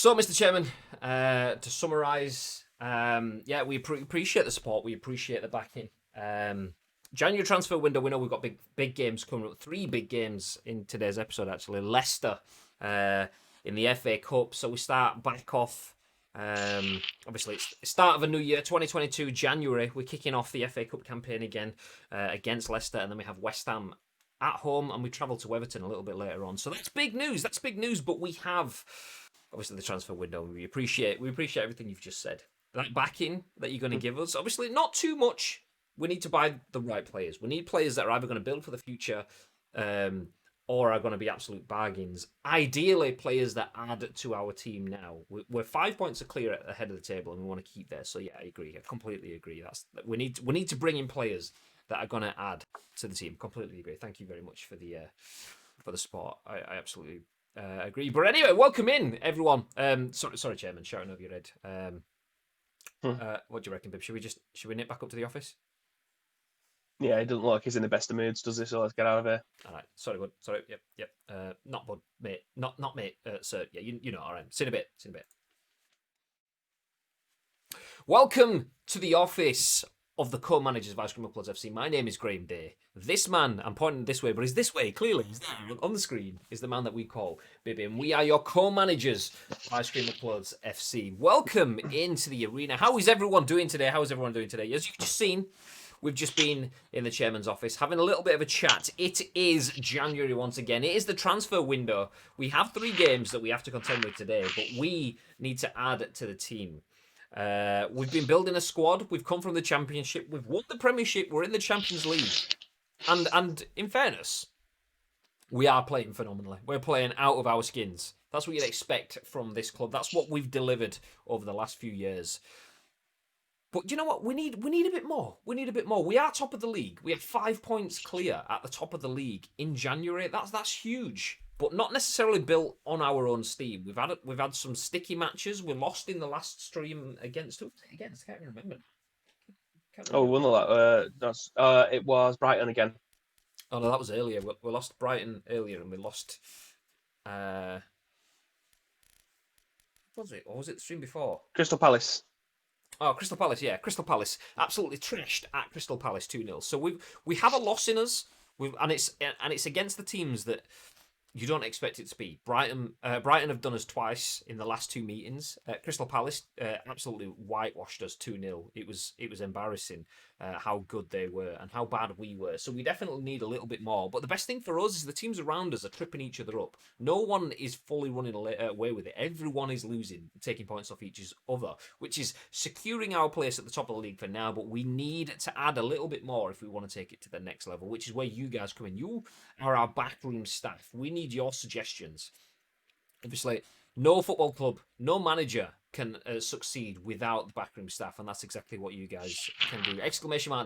So, Mr. Chairman, to summarise, we appreciate the support. We appreciate the backing. January transfer window. We know we've got big games coming up. 3 big games in today's episode, actually. Leicester in the FA Cup. So we start back off. Obviously, it's the start of a new year, 2022, January. We're kicking off the FA Cup campaign again against Leicester. And then we have West Ham at home. And we travel to Everton a little bit later on. So that's big news. But we have... obviously, the transfer window. We appreciate everything you've just said. That backing that you're going to give us, obviously, not too much. We need to buy the right players. We need players that are either going to build for the future, or are going to be absolute bargains. Ideally, players that add to our team now. We're 5 points clear at the head of the table, and we want to keep there. So yeah, I agree. I completely agree. We need to bring in players that are going to add to the team. Completely agree. Thank you very much for the support. I absolutely. Agree. But anyway, welcome in, everyone. Sorry, Chairman, shouting over your head. What do you reckon, Bib? Should we nip back up to the office? Yeah, it doesn't look like he's in the best of moods, does he? So let's get out of here. All right. Sorry, bud. Sorry. Yep. Not bud, mate. Not mate. Sir. Yeah, you know. All right. See you in a bit. Welcome to the office of the co-managers of Ice Cream Uploads FC. My name is Graham Day. This man, I'm pointing this way, but he's this way, clearly. He's there on the screen, is the man that we call Bibby. And we are your co-managers of Ice Cream Uploads FC. Welcome into the arena. How is everyone doing today? As you've just seen, we've just been in the chairman's office having a little bit of a chat. It is January once again. It is the transfer window. We have 3 games that we have to contend with today, but we need to add to the team. We've been building a squad. We've come from the Championship. We've won the Premiership. We're in the Champions League. And in fairness, we are playing phenomenally. We're playing out of our skins. That's what you'd expect from this club. That's what we've delivered over the last few years. But you know what? We need a bit more. We are top of the league. We have 5 points clear at the top of the league in January. That's huge. But not necessarily built on our own steam. We've had some sticky matches. We lost in the last stream against who? Against, I can't remember. Oh, we won that. It was Brighton again. Oh no, that was earlier. We lost Brighton earlier, and we lost. Was it? Or was it the stream before? Crystal Palace. Oh, Crystal Palace. Yeah, Crystal Palace absolutely trashed at Crystal Palace 2-0. So we have a loss in us. And it's against the teams that you don't expect it to be. Brighton have done us twice in the last 2 meetings. Crystal Palace absolutely whitewashed us 2-0. It was embarrassing how good they were and how bad we were. So we definitely need a little bit more. But the best thing for us is the teams around us are tripping each other up. No one is fully running away with it. Everyone is losing, taking points off each other, which is securing our place at the top of the league for now. But we need to add a little bit more if we want to take it to the next level, which is where you guys come in. You are our backroom staff. We need your suggestions. Obviously, no football club, no manager can succeed without the backroom staff, and that's exactly what you guys can do.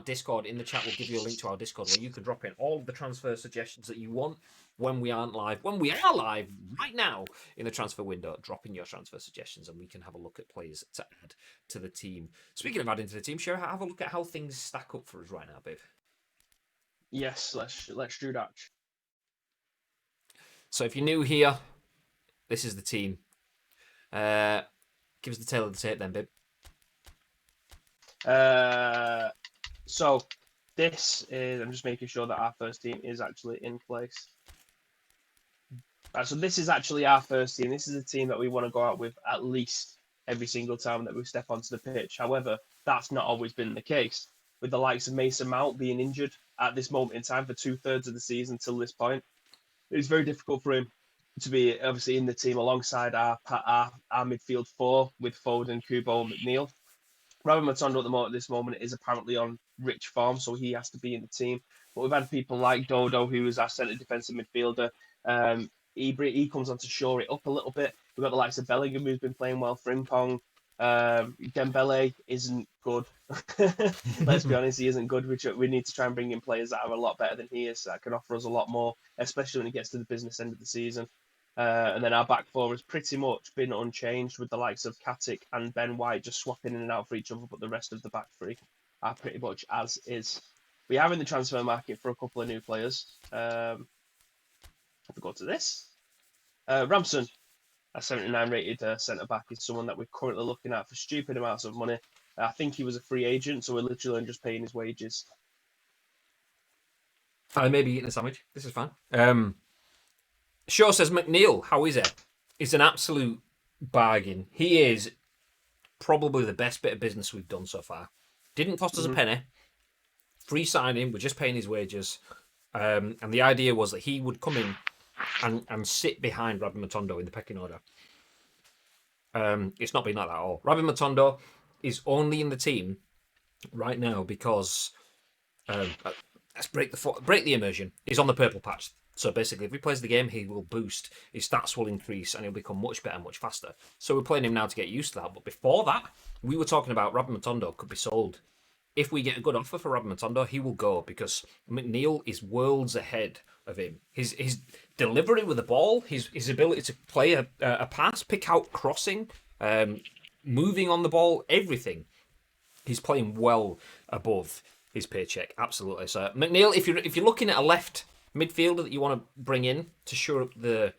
!Discord in the chat will give you a link to our Discord where you can drop in all of the transfer suggestions that you want when we aren't live. When we are live right now in the transfer window, drop in your transfer suggestions and we can have a look at players to add to the team. Speaking of adding to the team, shall I have a look at how things stack up for us right now, babe? Yes, let's do that. So if you're new here, this is the team. Give us the tail of the tape then, babe. So this is, I'm just making sure that our first team is actually in place. So this is actually our first team. This is a team that we want to go out with at least every single time that we step onto the pitch. However, that's not always been the case. With the likes of Mason Mount being injured at this moment in time for 2/3 of the season till this point, it's very difficult for him to be obviously in the team alongside our midfield 4 with Foden, Kubo, and McNeil. Robin Matondo at this moment is apparently on rich form, so he has to be in the team. But we've had people like Dodo, who is our centre defensive midfielder. He comes on to shore it up a little bit. We've got the likes of Bellingham, who's been playing well. Frimpong. Dembele isn't good. Let's be honest, he isn't good. We need to try and bring in players that are a lot better than he is, that can offer us a lot more, especially when it gets to the business end of the season. And then our back 4 has pretty much been unchanged, with the likes of Katic and Ben White just swapping in and out for each other, but the rest of the back 3 are pretty much as is. We are in the transfer market for a couple of new players. Have to go to this. Ramson a 79 rated centre back is someone that we're currently looking at for stupid amounts of money. I think he was a free agent, so we're literally just paying his wages. I may be eating a sandwich. This is fine. Shaw says, McNeil, how is it? It's an absolute bargain. He is probably the best bit of business we've done so far. Didn't cost us a penny. Free signing. We're just paying his wages. And the idea was that he would come in and sit behind Rabbi Matondo in the pecking order. It's not been like that at all. Rabbi Matondo is only in the team right now because let's break the immersion. He's on the purple patch. So basically, if he plays the game, he will boost. His stats will increase, and he'll become much better, much faster. So we're playing him now to get used to that. But before that, we were talking about Rabbi Matondo could be sold. If we get a good offer for Rabbi Matondo, he will go because McNeil is worlds ahead of him. His delivery with the ball, his ability to play a pass, pick out crossing, moving on the ball, everything. He's playing well above his paycheck, absolutely. So McNeil, if you're looking at a left midfielder that you want to bring in to shore up the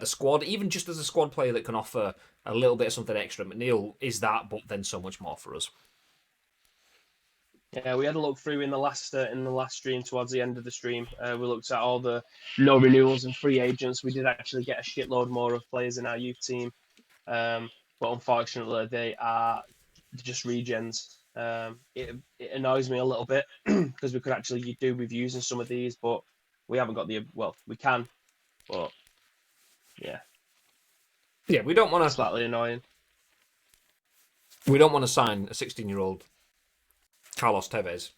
squad, even just as a squad player that can offer a little bit of something extra, McNeil is that, but then so much more for us. Yeah, we had a look through in the last stream towards the end of the stream. We looked at all the no renewals and free agents. We did actually get a shitload more of players in our youth team, but unfortunately they are just regens. It annoys me a little bit because we could actually do reviews on some of these, but we haven't got we can, but yeah, we don't want to. Slightly annoying. We don't want to sign a 16-year-old Carlos Tevez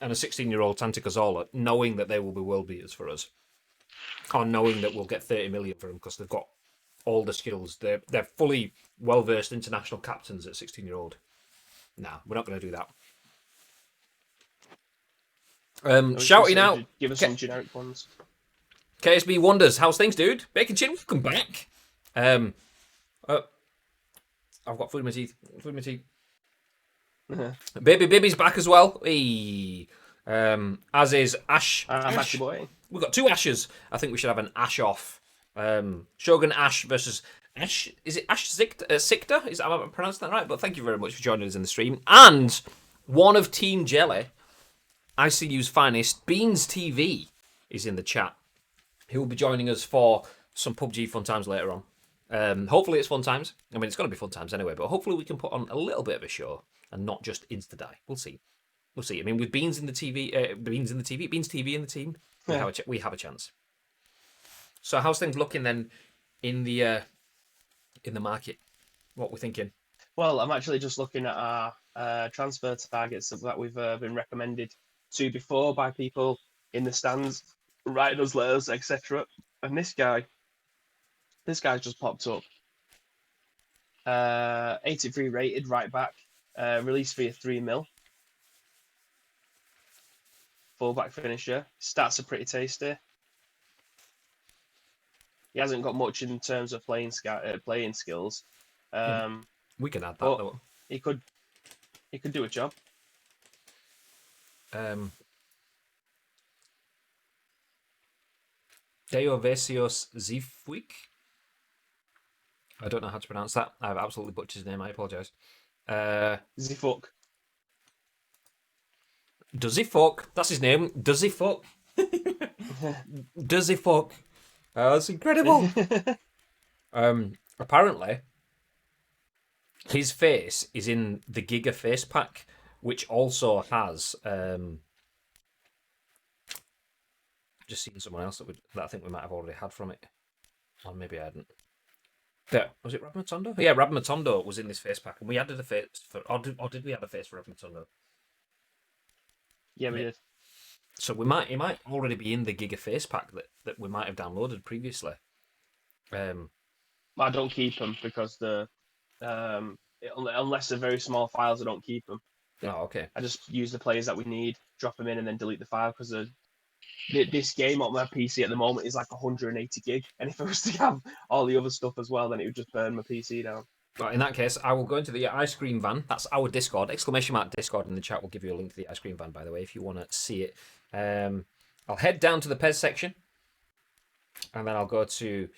and a 16-year-old Santi Cazorla, knowing that they will be world beaters for us, or knowing that we'll get 30 million for them because they've got all the skills. They're fully well-versed international captains at 16-year-old. Nah, we're not going to do that. Shouting out. Give us some generic ones. KSB Wonders, how's things, dude? Bacon Chin, welcome back. I've got food in my teeth. Baby's back as well. Hey. As is Ash. Ash boy. We've got two Ashes. I think we should have an Ash off. Shogun Ash versus Ash. Is it Ash Sikta? Am I pronouncing that right? But thank you very much for joining us in the stream. And one of Team Jelly, ICU's finest, Beans TV, is in the chat. He will be joining us for some PUBG fun times later on. Hopefully it's fun times. I mean, it's going to be fun times anyway, but hopefully we can put on a little bit of a show and not just insta-die. We'll see. I mean, with Beans TV in the team, we have a chance. So how's things looking then in the market? What we're thinking? Well, I'm actually just looking at our transfer targets that we've been recommended to before by people in the stands, writing us letters, etc. And this guy's just popped up. 83 rated, right back, release fee of 3 mil. Fullback finisher. Stats are pretty tasty. He hasn't got much in terms of playing skills. We can add that though. He could do a job. Deovesios Zifwik. I don't know how to pronounce that. I've absolutely butchered his name. I apologise. Zifuk. Does he fuck? That's his name. Does he fuck? Does he fuck? That's incredible. Apparently, his face is in the Giga face pack, which also has. Just seen someone else that I think we might have already had from it, or maybe I hadn't. Was it Rab Matondo? Yeah, Rab Matondo was in this face pack, and we added a face for, or did we add a face for Rab Matondo? Yeah, we did. So he might already be in the Giga face pack that we might have downloaded previously. I don't keep them because unless they're very small files, I don't keep them. Oh, okay. I just use the players that we need, drop them in, and then delete the file because this game on my PC at the moment is like 180 gig, and if I was to have all the other stuff as well, then it would just burn my PC down. Well, in that case, I will go into the ice cream van. That's our Discord. ! Discord in the chat will give you a link to the ice cream van, by the way, if you want to see it. I'll head down to the PES section, and then I'll go to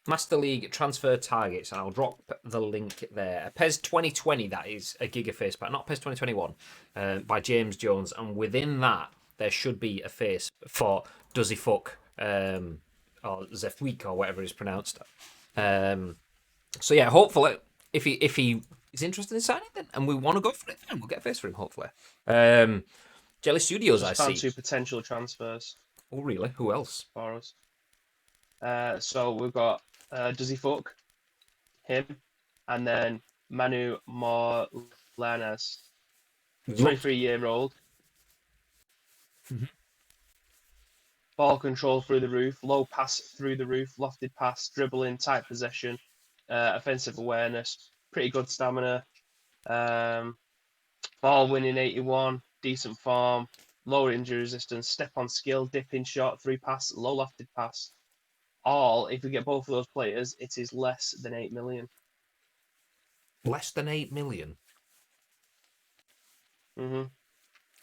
Master League transfer targets, and I'll drop the link there. PES 2020, that is a Giga face pack, not PES 2021, by James Jones. And within that, there should be a face for Does He Fuck, or Zefweek, or whatever it's pronounced. So yeah, hopefully, if he is interested in signing, then and we want to go for it, then we'll get a face for him. Hopefully, Jelly Studios, Just I found see. 2 potential transfers Oh really? Who else? for us. So we've got Does He Fuck, him, and then Manu Morlanes, 23-year-old. Mhm. Ball control through the roof, low pass through the roof, lofted pass, dribbling, tight possession, offensive awareness, pretty good stamina. Ball winning 81, decent form, lower injury resistance, step on skill, dipping shot, 3 pass, low lofted pass. All, if we get both of those players, it is less than 8 million. Less than 8 million. Mm-hmm.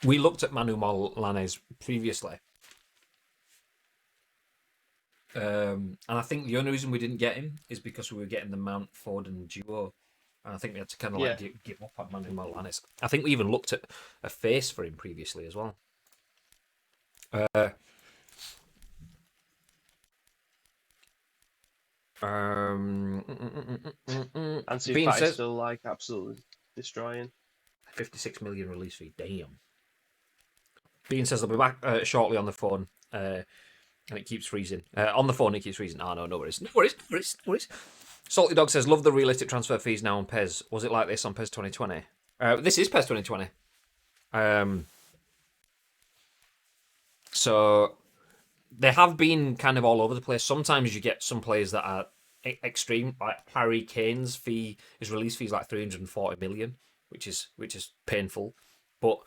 We looked at Manu Morlanes previously. And I think the only reason we didn't get him is because we were getting the Mount Foden duo. And I think we had to kind of like give up on Manu Morlanes. I think we even looked at a face for him previously as well. Ansu Bean Fati says still like absolutely destroying. 56 million release fee. Damn. Bean says they'll be back shortly on the phone. And it keeps freezing. On the phone, it keeps freezing. Oh, no worries. No worries. Salty Dog says, love the realistic transfer fees now on PES. Was it like this on PES 2020? This is PES 2020. So they have been kind of all over the place. Sometimes you get some players that are extreme, like Harry Kane's fee, his release fee is like 340 million, which is painful. But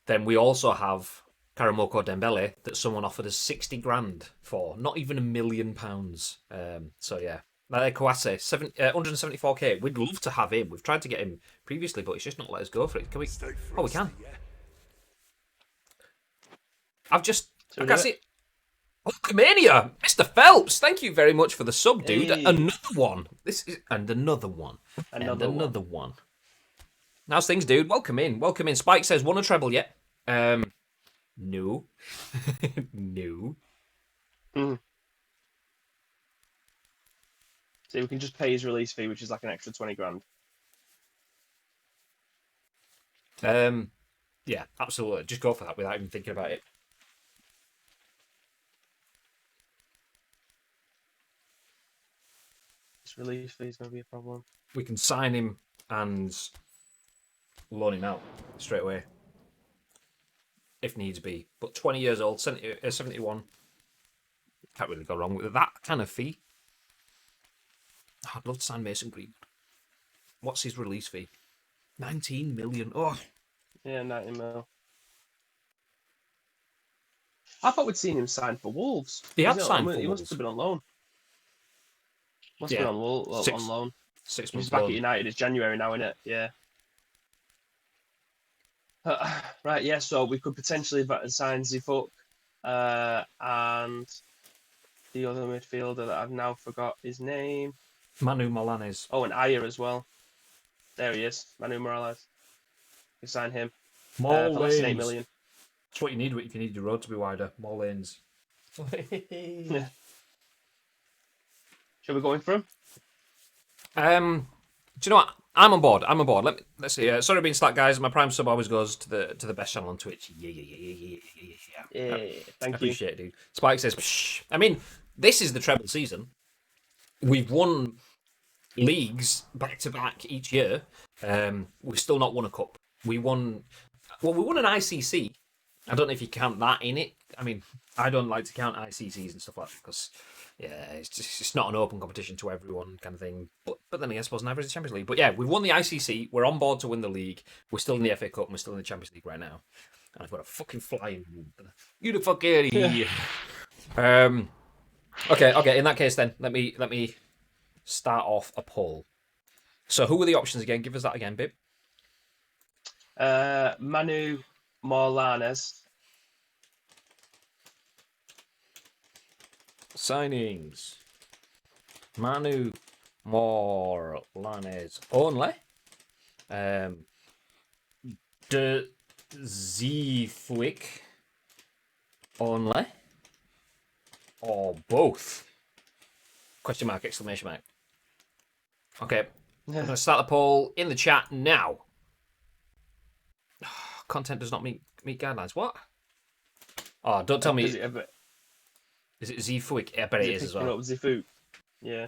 then we also have Karamoko Dembele that someone offered us 60 grand for, not even £1 million. So yeah, Kouasse, 174k. We'd love to have him. We've tried to get him previously, but it's just not let us go for it. Can we? Oh, we can. I can see. Hulkamania, Mr. Phelps, thank you very much for the sub, dude. Hey. Another one. Another one. Another one. How's things, dude? Welcome in. Spike says, won a treble yet? No. No. Mm. So we can just pay his release fee, which is like an extra 20 grand. Yeah, absolutely. Just go for that without even thinking about it. This release fee is going to be a problem. We can sign him and loan him out straight away. If needs be. But 20 years old, 71. Can't really go wrong with that kind of fee. Oh, I'd love to sign Mason Greenwood. What's his release fee? 19 million. Oh. Yeah, 90 mil. I thought we'd seen him sign for Wolves. He had signed for He Wolves. must have been on loan. Must have been on loan. 6 months He's back loan. at United. It's January now, isn't it? Yeah. Right, yeah, so we could potentially sign Zifuk and the other midfielder that I've now forgot his name. Manu Morlanes. Oh, and Ayer as well. There he is, Manu Morales. We sign him More for less than 8 lanes. million. That's what you need if you need your road to be wider. More lanes. Yeah. Shall we go in for him? Do you know what? I'm on board. Let's see. Sorry being slack, guys. My prime sub always goes to the best channel on Twitch. Yeah. Thank you. Appreciate it, dude. Spike says, psh. I mean, this is the treble season. We've won leagues back to back each year. We've still not won a cup. We won an ICC. I don't know if you count that in it. I mean, I don't like to count ICCs and stuff like that because, yeah, it's not an open competition to everyone kind of thing. But then I suppose never is the Champions League. But yeah, we've won the ICC. We're on board to win the league. We're still in the FA Cup and we're still in the Champions League right now. And I've got a fucking flying. You the fuck out of here. Okay. In that case, then let me start off a poll. So who were the options again? Give us that again, Bib. Manu Morlanes. Signings. Manu Morlanes only. De Zeefuik only. Or both? Question mark, exclamation mark. Okay, I'm going to start the poll in the chat now. Content does not meet guidelines. What? Oh, don't tell me. Is it Zeefuik? I bet it is as well. Zeefuik? Yeah.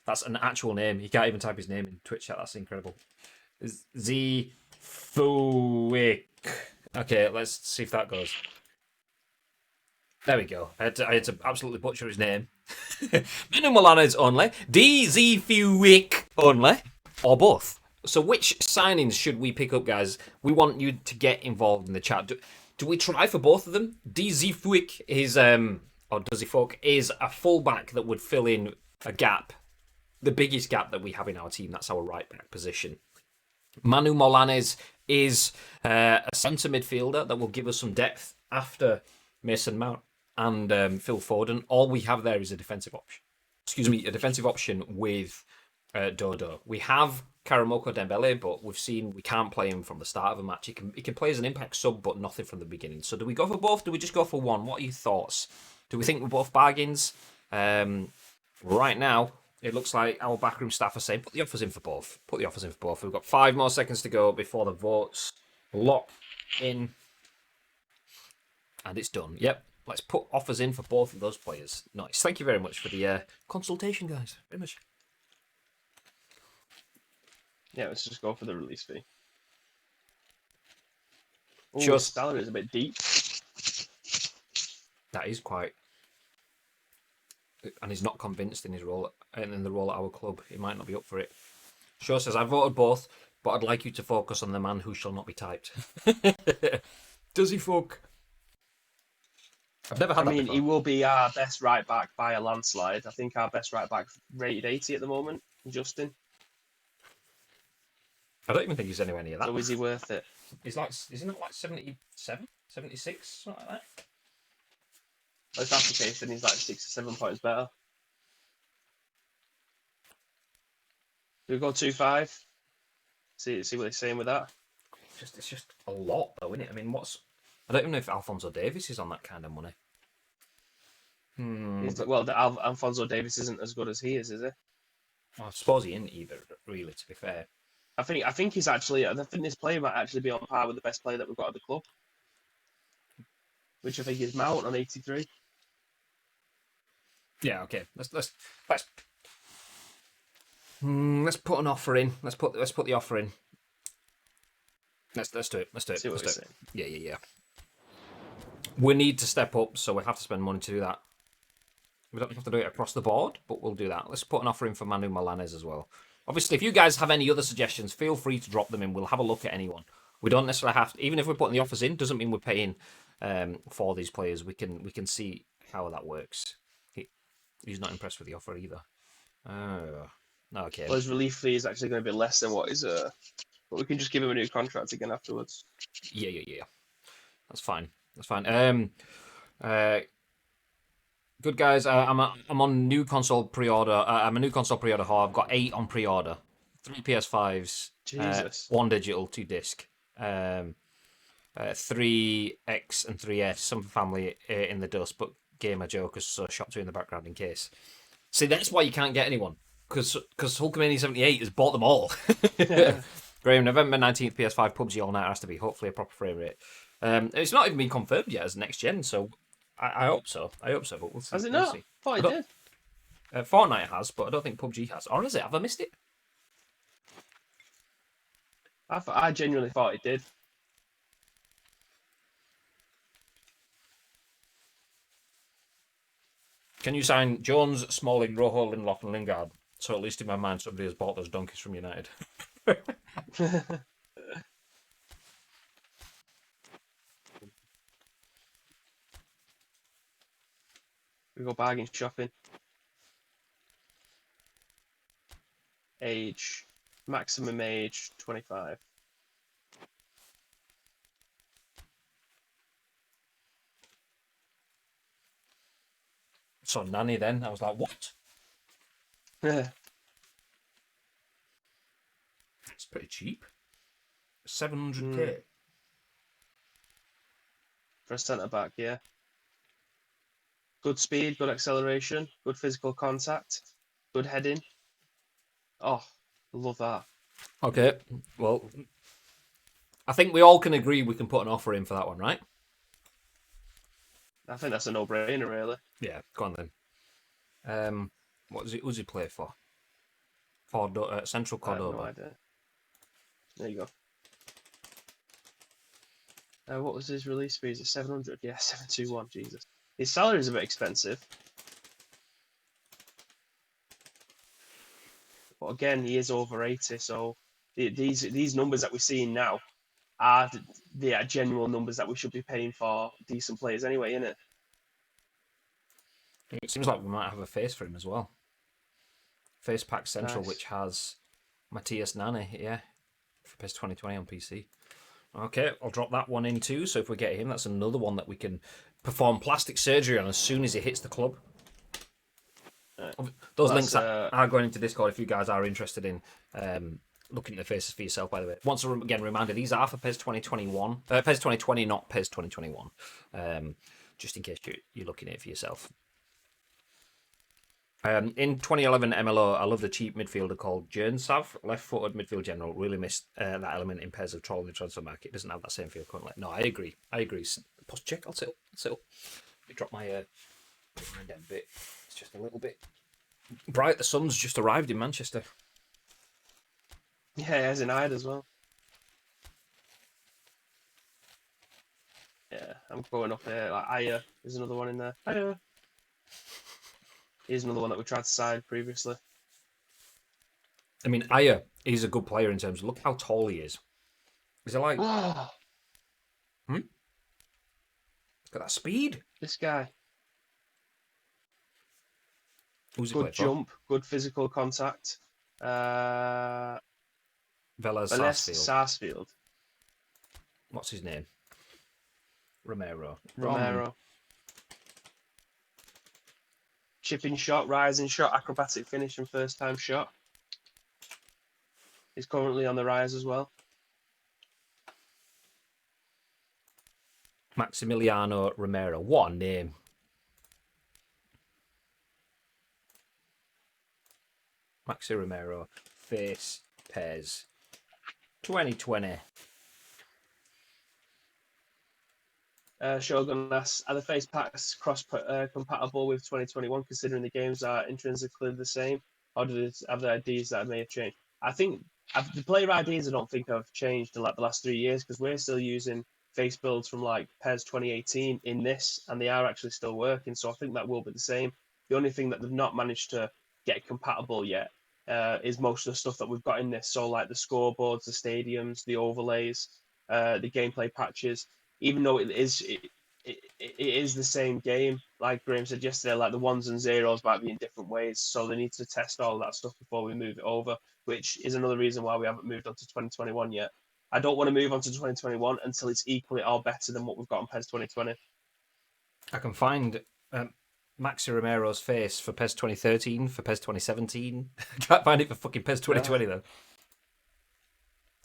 That's an actual name. He can't even type his name in Twitch chat. That's incredible. Zeefuik. Okay, let's see if that goes. There we go. I had to absolutely butcher his name. Manu Morlanes only. Zeefuik only. Or both. So which signings should we pick up, guys? We want you to get involved in the chat. Do we try for both of them? Zeefuik is or does he folk is a fullback that would fill in a gap, the biggest gap that we have in our team. That's our right back position. Manu Morlanes is a centre midfielder that will give us some depth after Mason Mount and Phil Foden. All we have there is a defensive option. A defensive option with Dodo. We have Karamoko Dembele, but we've seen we can't play him from the start of a match. He can play as an impact sub, but nothing from the beginning. So do we go for both? Do we just go for one? What are your thoughts? Do we think we're both bargains? Right now, it looks like our backroom staff are saying put the offers in for both. Put the offers in for both. We've got 5 more seconds to go before the votes lock in. And it's done. Yep. Let's put offers in for both of those players. Nice. Thank you very much for the consultation, guys. Very much. Yeah, let's just go for the release fee. Sure. His salary is a bit deep. That is quite. And he's not convinced in his role in the role at our club. He might not be up for it. Shaw says, I voted both, but I'd like you to focus on the man who shall not be typed. Does he fuck? I've never had that before. He will be our best right back by a landslide. I think our best right back rated 80 at the moment, Justin. I don't even think he's anywhere near that. So is he worth it? Is he not like 77, 76, something like that? Well, if that's the case, then he's like 6 or 7 points better. Do we go 2-5? See what they're saying with that. It's just a lot, though, isn't it? I mean, I don't even know if Alphonso Davies is on that kind of money. Well, Alphonso Davies isn't as good as he is he? Well, I suppose he isn't either, really, to be fair. I think he's actually. I think this player might actually be on par with the best player that we've got at the club, which I think is Mount on 83. Yeah, okay. Let's put an offer in. Let's put the offer in. Let's do it. Let's do it. See what let's do it. Yeah. We need to step up, so we have to spend money to do that. We don't have to do it across the board, but we'll do that. Let's put an offer in for Manu Morlanes as well. Obviously, if you guys have any other suggestions, feel free to drop them in. We'll have a look at anyone. We don't necessarily have to, even if we're putting the offers in, doesn't mean we're paying for these players. We can see how that works. He's not impressed with the offer either. Okay. Well, his relief fee is actually going to be less than what is but we can just give him a new contract again afterwards. Yeah. That's fine. Good guys. I'm on new console pre-order. I'm a new console pre-order whore. I've got 8 on pre-order. 3 PS5s. Jesus. 1 digital, 2 disc. 3X and 3S. Some family in the dust, but gamer jokers, so shop 2 in the background in case. See, that's why you can't get anyone. Because Hulkamania 78 has bought them all. Yeah. Graham, November 19th, PS5 PUBG All Night has to be. Hopefully a proper frame rate. It's not even been confirmed yet as next gen, so I hope so. But we'll see. Has it not? See. Thought it did. Fortnite has, but I don't think PUBG has. Or has it? Have I missed it? I genuinely thought it did. Can you sign Jones, Smalling, Rojo, Lindelof, and Lingard? So at least in my mind, somebody has bought those donkeys from United. We go bargain shopping. Maximum age 25. saw Nani then. I was like, what? Yeah, It's pretty cheap. 700k. for a centre back, yeah. Good speed, good acceleration, good physical contact, good heading. Oh, love that. Okay, well, I think we all can agree we can put an offer in for that one, right? I think that's a no-brainer, really. Yeah, go on then. What does he play for? Central I have no Cordoba. idea. There you go. What was his release fee? Is it 700? Yeah, 721. Jesus. His salary is a bit expensive. But again, he is over 80, so these numbers that we're seeing now are the general numbers that we should be paying for decent players anyway, innit? It seems like we might have a face for him as well. Face Pack Central, Nice. which has Matthias Nani, yeah, for PES 2020 on PC. Okay, I'll drop that one in too. So if we get him, that's another one that we can perform plastic surgery on as soon as he hits the club. Those Well, links are going into Discord if you guys are interested in looking at the faces for yourself, by the way. Once again, reminder, these are for PES 2021. PES 2020, not PES 2021. Just in case you're looking at it for yourself. In 2011 MLO, I loved a cheap midfielder called Jernsav, left-footed midfield general. Really missed that element in PES of trolling the transfer market. It doesn't have that same feel currently. No, I agree. Post check. I'll sit up. Let me drop my mind down a bit. It's just a little bit bright. The sun's just arrived in Manchester. Yeah, he has an eye as well. Yeah, I'm going up there. Like Aya, there's another one in there. Aya. Here's another one that we tried to sign previously. I mean, Aya is a good player in terms of look how tall he is. Is it like? Oh, Look at that speed. this guy. Who's he Good play for? jump, good physical contact. Velez Veles Sarsfield. Sarsfield. What's his name? Romero. Romero. Chipping shot, rising shot, acrobatic finish, and first time shot. He's currently on the rise as well. Maximiliano Romero. What a name. Maxi Romero. Face PES 2020. Shogun asks, are the face packs cross compatible with 2021 considering the games are intrinsically the same? Or do they have the IDs that may have changed? I think the player IDs I don't think have changed in like the last 3 years because we're still using face builds from like PES 2018 in this and they are actually still working. So I think that will be the same. The only thing that they've not managed to get compatible yet is most of the stuff that we've got in this. So like the scoreboards, the stadiums, the overlays, the gameplay patches even though it is the same game, like Graham said yesterday, like the ones and zeros might be in different ways. So they need to test all that stuff before we move it over, which is another reason why we haven't moved on to 2021 yet. I don't want to move on to 2021 until it's equally or better than what we've got on PES 2020. I can find Maxi Romero's face for PES 2013, for PES 2017. Can't find it for fucking PES 2020 though.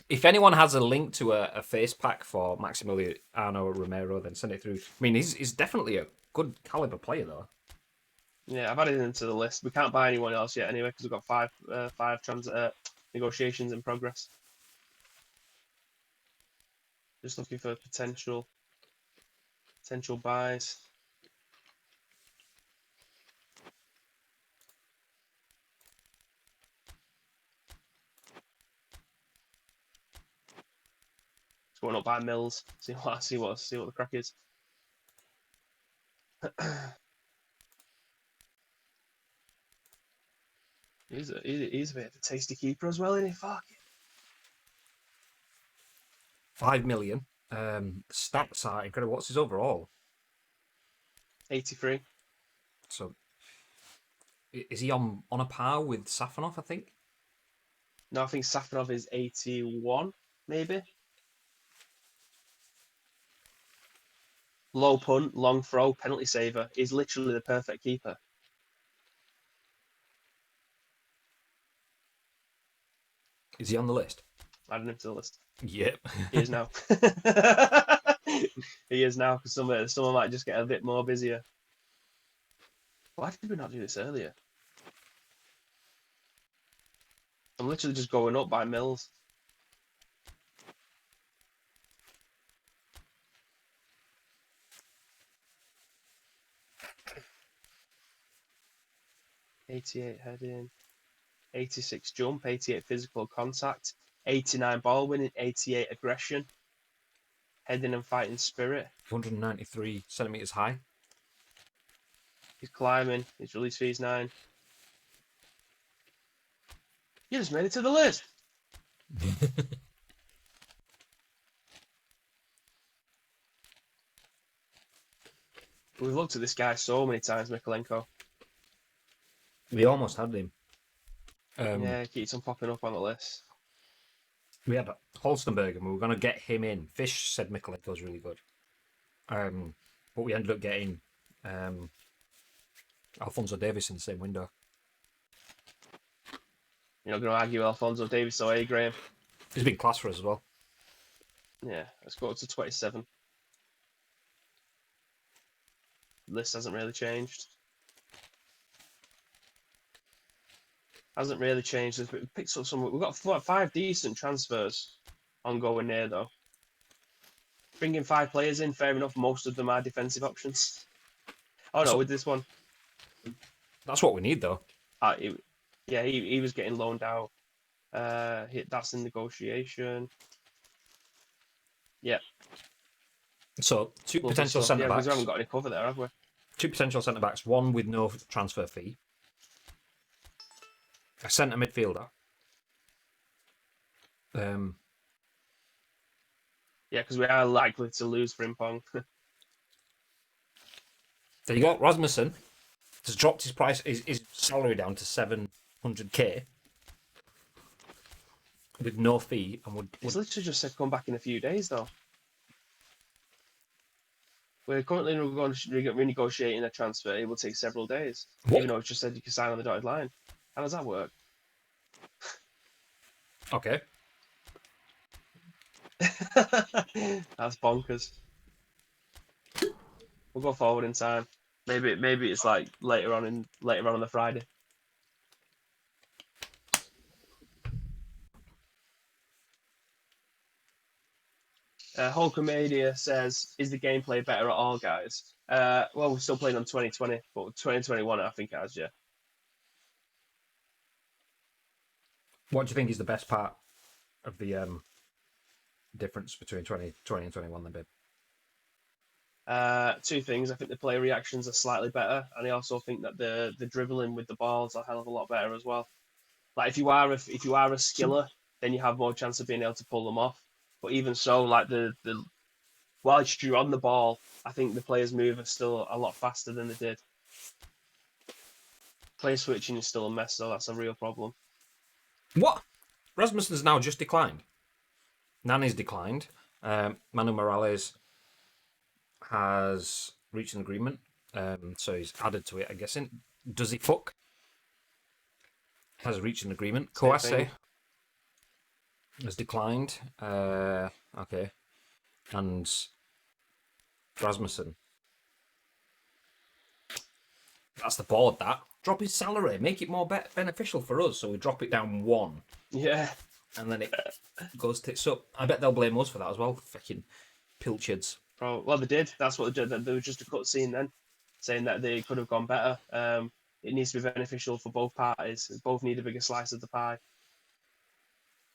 If anyone has a link to a face pack for Maximiliano Romero, then send it through. I mean, he's definitely a good caliber player, though. Yeah, I've added him to the list. We can't buy anyone else yet anyway because we've got five negotiations in progress. Just looking for potential buys. Just going up by Mills. See what the crack is. He's a bit of a tasty keeper as well, isn't he? Fuck it. 5 million. Stats are incredible. What's his overall? 83. So, is he on a par with Safanov, I think? No, I think Safanov is 81, maybe. Low punt, long throw, penalty saver. He's literally the perfect keeper. Is he on the list? Adding him to the list. Yep. He is now. He is now, because someone might just get a bit more busier. Why did we not do this earlier? I'm literally just going up by mils. $88 heading, 86 jump, 88 physical contact, 89 ball winning, 88 aggression, heading and fighting spirit. 193 centimeters high. He's climbing. His release fee's 9. You just made it to the list. We've looked at this guy so many times, Mikolenko. We almost had him. Yeah, he keeps on popping up on the list. We had Holstenberg, and we were going to get him in. Fish said Mikolenko's really good. But we ended up getting Alphonso Davies in the same window. You're not going to argue Alphonso Davies, so are you, Graham? He's been class for us as well. Yeah, let's go up to 27. List hasn't really changed. Hasn't really changed. We've picked up some. We've got 5 decent transfers ongoing there, though. Bringing 5 players in, fair enough. Most of them are defensive options. Oh no, with this one. That's what we need, though. He was getting loaned out. That's in negotiation. Yeah. So, 2 potential centre backs. Because we haven't got any cover there, have we? 2 potential centre backs, 1 with no transfer fee. A centre midfielder. Yeah, because we are likely to lose Frimpong. There you go. Rasmussen has dropped his price, his salary down to 700k with no fee, and He's literally just said come back in a few days, though. We're currently renegotiating a transfer. It will take several days, even though it's just said you can sign on the dotted line. How does that work? Okay. That's bonkers. We'll go forward in time. Maybe it's like later on on the Friday. Hulkamania says, "Is the gameplay better at all, guys?" Well, we're still playing on 2020, but 2021, I think it has, yeah. What do you think is the best part of the difference between 2020 and 21 then, babe? 2 things. I think the player reactions are slightly better, and I also think that the dribbling with the balls are a hell of a lot better as well. Like if you are a skiller, then you have more chance of being able to pull them off. But even so, like the whilst you're on the ball, I think the players move are still a lot faster than they did. Player switching is still a mess, so that's a real problem. What? Rasmussen's now just declined. Nani's declined. Manu Morales has reached an agreement, so he's added to it, I'm guessing. Does he fuck? Has reached an agreement. Kouassi has declined. Okay. And Rasmussen. That's the board, that. Drop his salary. Make it more beneficial for us, so we drop it down 1. Yeah. And then it goes tits up. I bet they'll blame us for that as well. Fucking pilchards. Well, they did. That's what they did. There was just a cut scene then, saying that they could have gone better. It needs to be beneficial for both parties. Both need a bigger slice of the pie.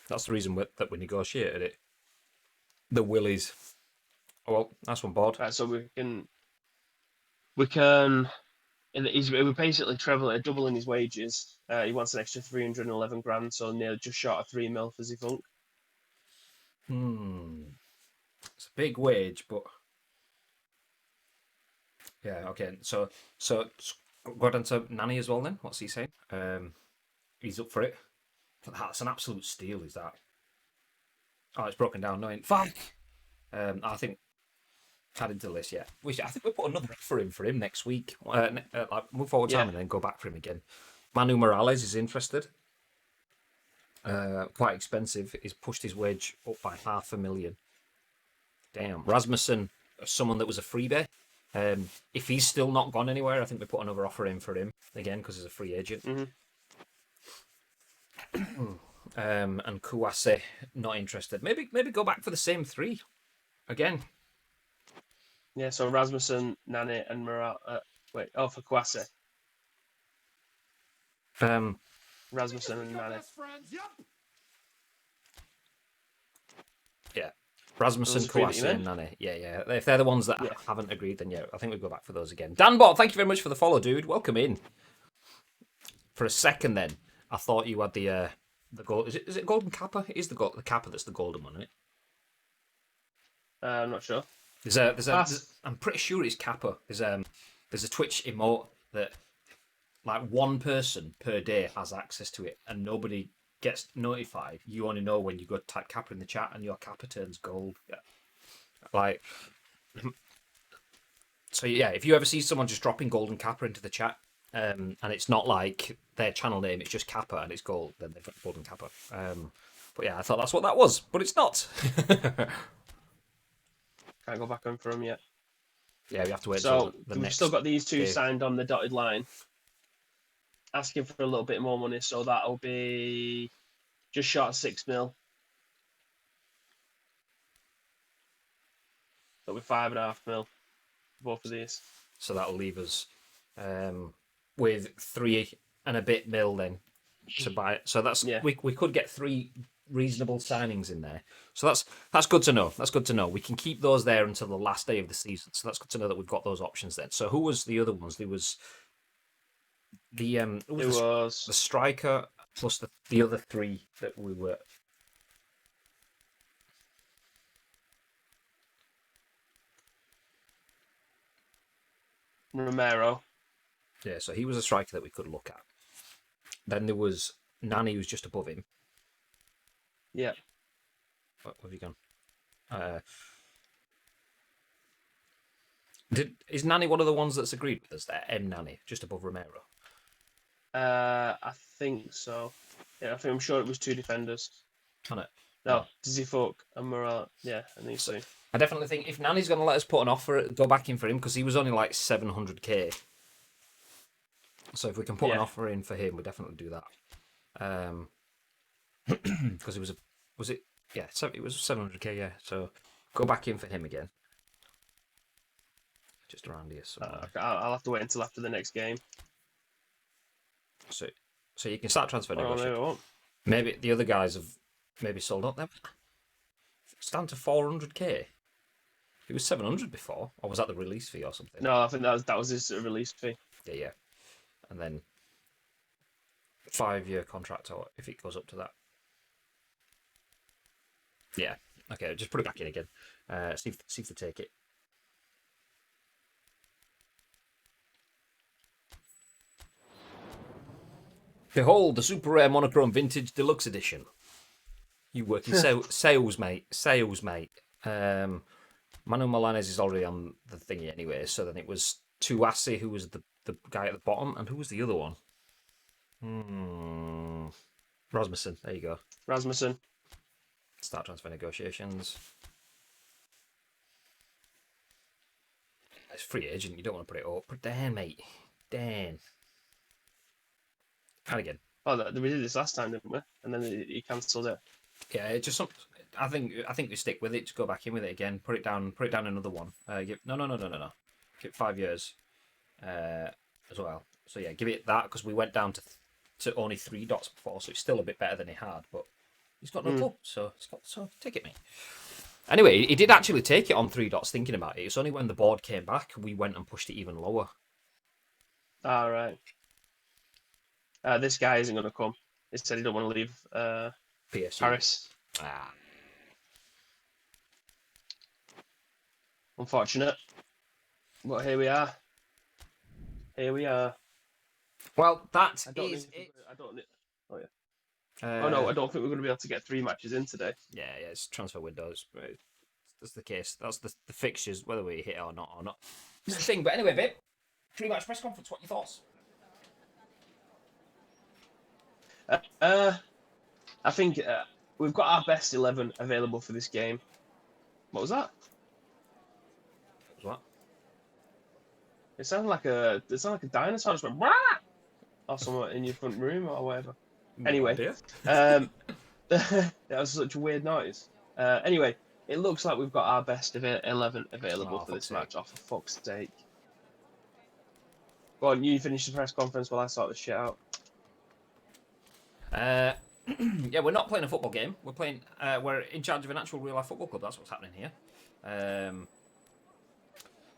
That's the reason that we negotiated it. The Willies. Oh, well, that's one board. Right, so we're basically doubling his wages. He wants an extra 311 grand, so near just short of 3 mil for Zifunk. It's a big wage, but yeah, okay. So go down to Nani as well then. What's he saying? He's up for it. That's an absolute steal, is that? Oh, it's broken down. No, fuck. I think adding to the list, yeah. I think we'll put another offer for him next week. Move forward time and then go back for him again. Manu Morales is interested. quite expensive. He's pushed his wage up by 500,000. Damn. Rasmussen, someone that was a freebie. If he's still not gone anywhere, I think we put another offer in for him again because he's a free agent. And Kouassi, not interested. Maybe go back for the same three again. Yeah, so Rasmussen, Nani, and Murat. For Kouassi. Rasmussen and Nani. Yeah. Rasmussen, Kouassi, and Nani. Yeah. If they're the ones that haven't agreed, then I think we'll go back for those again. Danbot, thank you very much for the follow, dude. Welcome in. For a second, then I thought you had the gold. Is it golden kappa? It is the kappa that's the golden one, isn't it? I'm not sure. I'm pretty sure it's kappa. There's a Twitch emote that like one person per day has access to it, and nobody gets notified. You only know when you go type kappa in the chat, and your kappa turns gold. Yeah. Like, so yeah, if you ever see someone just dropping golden kappa into the chat, and it's not like their channel name, it's just kappa and it's gold, then they've got golden kappa. But yeah, I thought that's what that was, but it's not. Can't go back on for them yet. Yeah, we have to wait. So the we've next still got these two day. signed on the dotted line, asking for a little bit more money. So that'll be just short of 6 mil. That'll be 5.5 mil. Both of these. So that'll leave us with 3 and a bit mil then to buy it. So that's we could get 3 reasonable signings in there. So that's good to know. That's good to know. We can keep those there until the last day of the season. So that's good to know that we've got those options then. So who was the other ones? There was the striker plus the other 3 that we were. Romero. Yeah, so he was a striker that we could look at. Then there was Nani, who's just above him. Yeah. What have you gone? Is Nani one of the ones that's agreed with us there? M Nani, just above Romero. I think so. Yeah, I'm sure it was 2 defenders. Can it? No, Dizzy Folk and Murat. Yeah, I think so. I definitely think if Nani's going to let us put an offer, go back in for him because he was only like 700k. So if we can put an offer in for him, we'll definitely do that. Because it was it was 700k, yeah. So go back in for him again. Just around here somewhere. I'll have to wait until after the next game. So you can start transfer negotiations. Maybe the other guys have maybe sold up. It's down to 400k. It was 700 before, or was that the release fee or something? No, I think that was his release fee. Yeah. And then 5-year contract, or if it goes up to that. Yeah. Okay, just put it back in again. See if they take it. Behold, the super rare monochrome vintage deluxe edition. You work in sales, mate. Sales, mate. Manu Milanese is already on the thingy anyway, so then it was Tuasi, who was the guy at the bottom, and who was the other one? Rasmussen, there you go. Rasmussen. Start transfer negotiations. It's free agent, you don't want to put it up. But Dan, mate. Dan. And again. Oh, we did this last time, didn't we? And then he cancelled it. Yeah, it just I think we stick with it. Just go back in with it again. Put it down another one. No. Give it 5 years as well. So yeah, give it that because we went down to only 3 dots before, so it's still a bit better than he had. But he's got no club, so take it, mate. Anyway, he did actually take it on 3 dots. Thinking about it, it's only when the board came back we went and pushed it even lower. All right. This guy isn't going to come. He said he don't want to leave Paris. Unfortunate. But here we are. Well, I don't think we're going to be able to get 3 matches in today. Yeah, it's transfer windows. That's the case. That's the fixtures, whether we hit it or not. It's the thing. But anyway, babe, pre-match press conference. What are your thoughts? I think we've got our best 11 available for this game. What was that? What? It sounded like a dinosaur just went, "Wah!" or something in your front room or whatever. No Anyway, idea. that was such a weird noise. Anyway, it looks like we've got our best 11 available for this match. Oh, for fuck's sake. Go on, you finish the press conference while I sort this shit out. Yeah, we're not playing a football game. We're playing. We're in charge of an actual real life football club. That's what's happening here.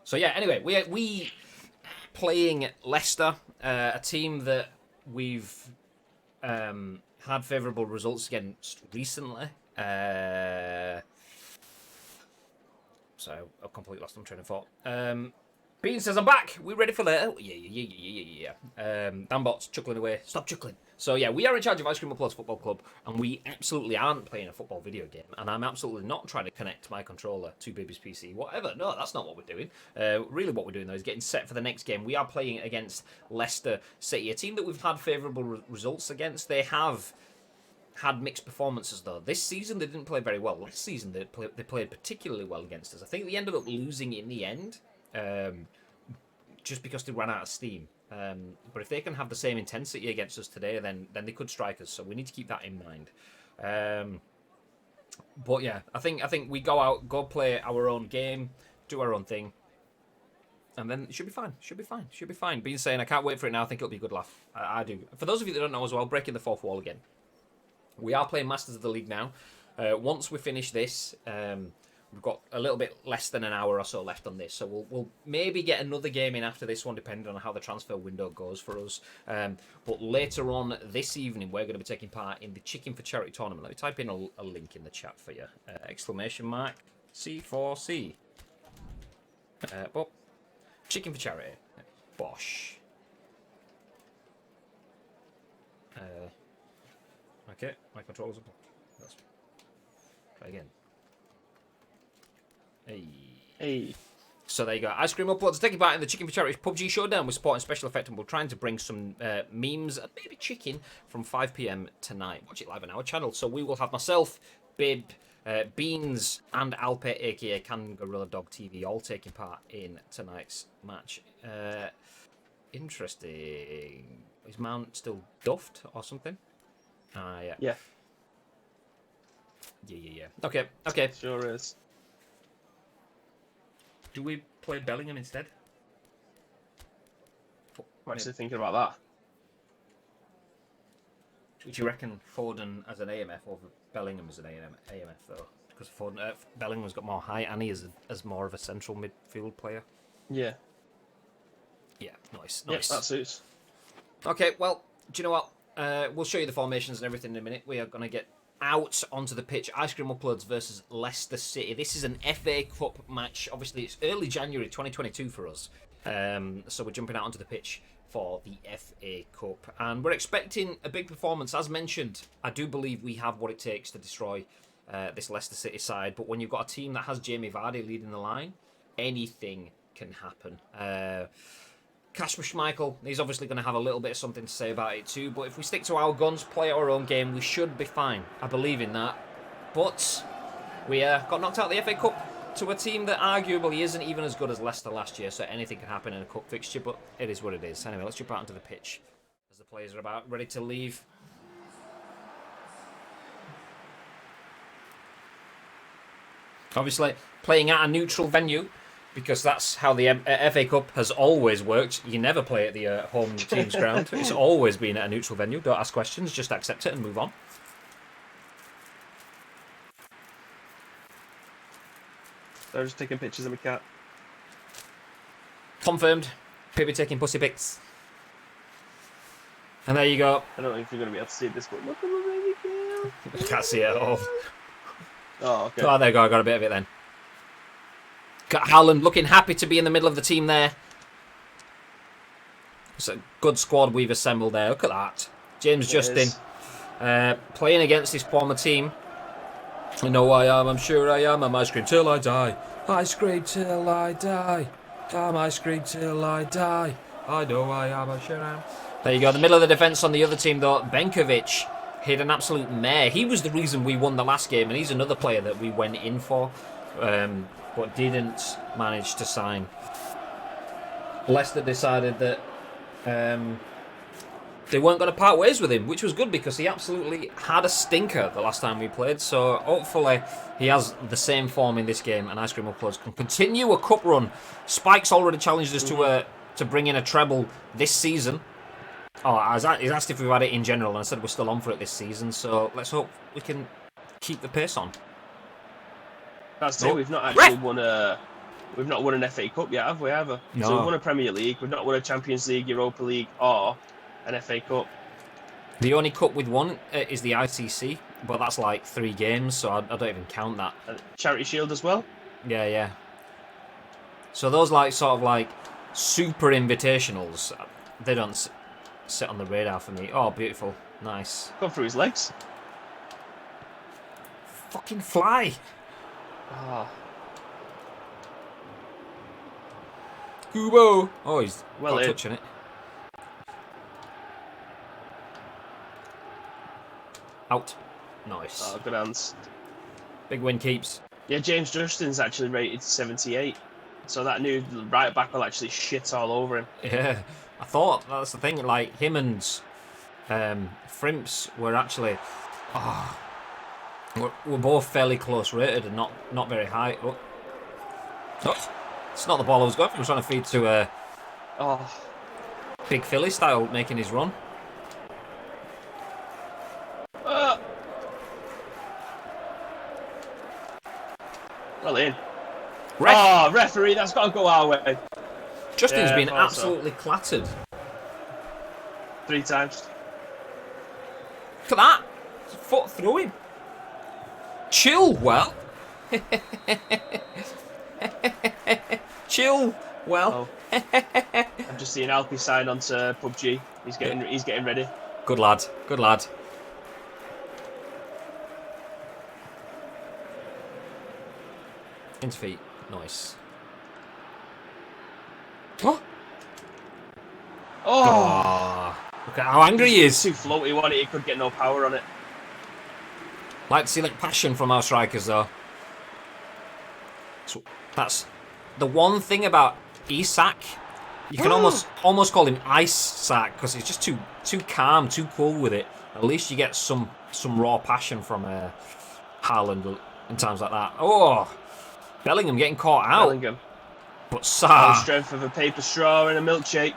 So yeah. Anyway, we playing Leicester, a team that we've had favourable results against recently. So I've completely lost my train of thought. Bean says, I'm back. We ready for later? Yeah. Danbot's chuckling away. Stop chuckling. So, yeah, we are in charge of Ice Cream Uploads Football Club, and we absolutely aren't playing a football video game. And I'm absolutely not trying to connect my controller to Baby's PC. Whatever. No, that's not what we're doing. Really what we're doing, though, is getting set for the next game. We are playing against Leicester City, a team that we've had favourable results against. They have had mixed performances, though. This season, they didn't play very well. Last season, they played particularly well against us. I think they ended up losing in the end. Just because they ran out of steam. But if they can have the same intensity against us today, then they could strike us. So we need to keep that in mind. But yeah, I think we go out, go play our own game, do our own thing, and then it should be fine. Should be fine. Being saying I can't wait for it now. I think it'll be a good laugh. I do. For those of you that don't know as well, breaking the fourth wall again. We are playing Masters of the League now. Once we finish this. We've got a little bit less than an hour or so left on this, so we'll maybe get another game in after this one, depending on how the transfer window goes for us. But later on this evening, we're going to be taking part in the Chicken for Charity tournament. Let me type in a link in the chat for you. Exclamation mark C4C. Well, Chicken for Charity. Bosh. Okay, my controller's up. Let's try again. Hey. So there you go. Ice Cream Uploads taking part in the Chicken for Charity PUBG Showdown with support and special effect, and we're trying to bring some memes and maybe chicken from 5 PM tonight. Watch it live on our channel. So we will have myself, Bib, Beans, and Alpe, aka Kangaroo Dog TV, all taking part in tonight's match. Interesting. Is Mount still duffed or something? Yeah. Yeah. Okay. Sure is. Do we play Bellingham instead? I'm actually thinking about that. Would you reckon Foden as an AMF over Bellingham as an AMF though? Because Bellingham's got more height and he is as more of a central midfield player. Yeah. Yeah, nice. Yep, that suits. Okay, well, do you know what? We'll show you the formations and everything in a minute. We are going to get out onto the pitch. Ice Cream Uploads versus Leicester City. This is an FA Cup match. Obviously, it's early January 2022 for us. So we're jumping out onto the pitch for the FA Cup. And we're expecting a big performance. As mentioned, I do believe we have what it takes to destroy this Leicester City side. But when you've got a team that has Jamie Vardy leading the line, anything can happen. Kasper Schmeichel, he's obviously going to have a little bit of something to say about it too, but if we stick to our guns, play our own game, we should be fine. I believe in that. But we got knocked out of the FA Cup to a team that arguably isn't even as good as Leicester last year, so anything can happen in a cup fixture, but it is what it is. Anyway, let's jump out onto the pitch as the players are about ready to leave. Obviously, playing at a neutral venue, because that's how the FA Cup has always worked. You never play at the home team's ground. It's always been at a neutral venue. Don't ask questions, just accept it and move on. They're just taking pictures of my cat. Confirmed. People taking pussy pics. And there you go. I don't know if you're going to be able to see this, but look at my baby girl. Can't see it at all. Oh, okay. Oh, there you go. I got a bit of it then. Got Haaland looking happy to be in the middle of the team there. It's a good squad we've assembled there. Look at that. James Justin playing against his former team. I know I am, I'm sure I am. I'm ice cream till I die. Ice cream till I die. I'm ice cream till I die. I know I am, I'm sure I am. There you go. The middle of the defence on the other team though. Benkovic hit an absolute mare. He was the reason we won the last game, and he's another player that we went in for, but didn't manage to sign. Leicester decided that they weren't going to part ways with him, which was good because he absolutely had a stinker the last time we played. So hopefully he has the same form in this game, and Ice Cream Uploads can continue a cup run. Spike's already challenged us to bring in a treble this season. Oh, he's asked if we've had it in general, and I said we're still on for it this season. So let's hope we can keep the pace on. That's it. We've not actually won an FA Cup yet, have we? Ever? No. So we've won a Premier League. We've not won a Champions League, Europa League, or an FA Cup. The only cup we've won is the ICC, but that's like 3 games, so I don't even count that. Charity Shield as well? Yeah. So those sort of super invitationals, they don't sit on the radar for me. Oh, beautiful. Nice. Gone through his legs. Fucking fly. Ah. Kubo. Oh, he's well touching it. Out. Nice. Oh, good hands. Big win keeps. Yeah, James Justin's actually rated 78. So that new right back will actually shit all over him. Yeah. I thought that's the thing. Like him and Frimps were actually we're both fairly close rated and not very high. Oh. It's not the ball I was going for. I was trying to feed to Big Philly style, making his run. Well in. Referee, that's got to go our way. Justin's been absolutely clattered. 3 times. Look at that. Foot through him. Chill well. Chill well. I'm just seeing Alfie sign onto PUBG. He's getting ready. Good lad. Good lad. Into feet. Nice. What? Oh! Look at how angry he is. Too floaty one. He could get no power on it. Like to see passion from our strikers though. So that's the one thing about Isak. You can almost call him Ice Sack because he's just too calm, too cool with it. At least you get some raw passion from Haaland in times like that. Oh, Bellingham getting caught out. Bellingham. But Sarr. The strength of a paper straw and a milkshake.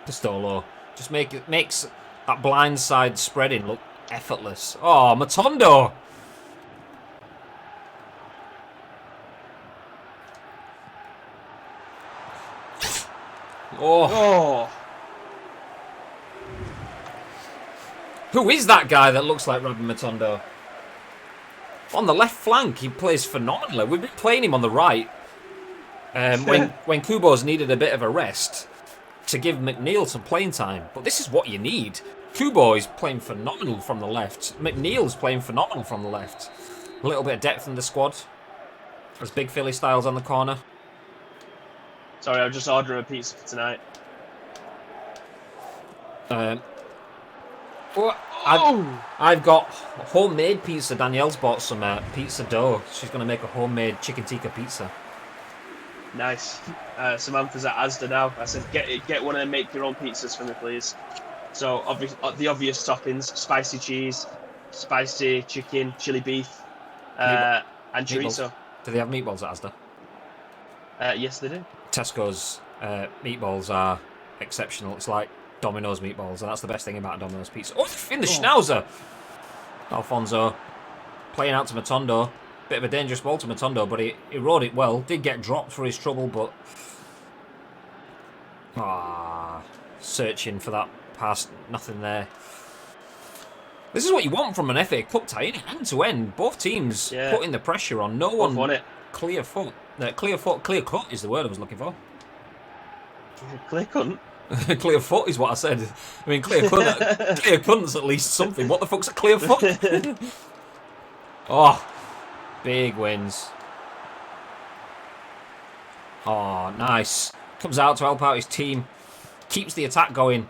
Pistolo just makes that blind side spreading look effortless. Oh, Matondo. Oh. Who is that guy that looks like Robin Matondo? On the left flank, he plays phenomenally. We've been playing him on the right. When Kubo's needed a bit of a rest to give McNeil some playing time. But this is what you need. Kubo is playing phenomenal from the left. McNeil's playing phenomenal from the left. A little bit of depth in the squad. There's Big Philly Styles on the corner. Sorry, I'm just ordering a pizza for tonight. I've got homemade pizza. Danielle's bought some pizza dough. She's going to make a homemade chicken tikka pizza. Nice. Samantha's at Asda now. I said, get one and make your own pizzas for me, please. So the obvious toppings: spicy cheese, spicy chicken, chili beef, and chorizo. Do they have meatballs at Asda? Yes, they do. Tesco's meatballs are exceptional. It's like Domino's meatballs, and that's the best thing about Domino's pizza. Oh, in the schnauzer! Alfonso playing out to Matondo. Bit of a dangerous ball to Matondo, but he rode it well. Did get dropped for his trouble, but searching for that pass, nothing there. This is what you want from an FA Cup tie, end to end. Both teams putting the pressure on. No one won it. Clear foot. Clear cut is the word I was looking for. Clear cunt? Clear foot is what I said. I mean, clear cunt. Clear cunt's at least something. What the fuck's a clear foot? Oh, big wins. Oh, nice. Comes out to help out his team. keeps the attack going.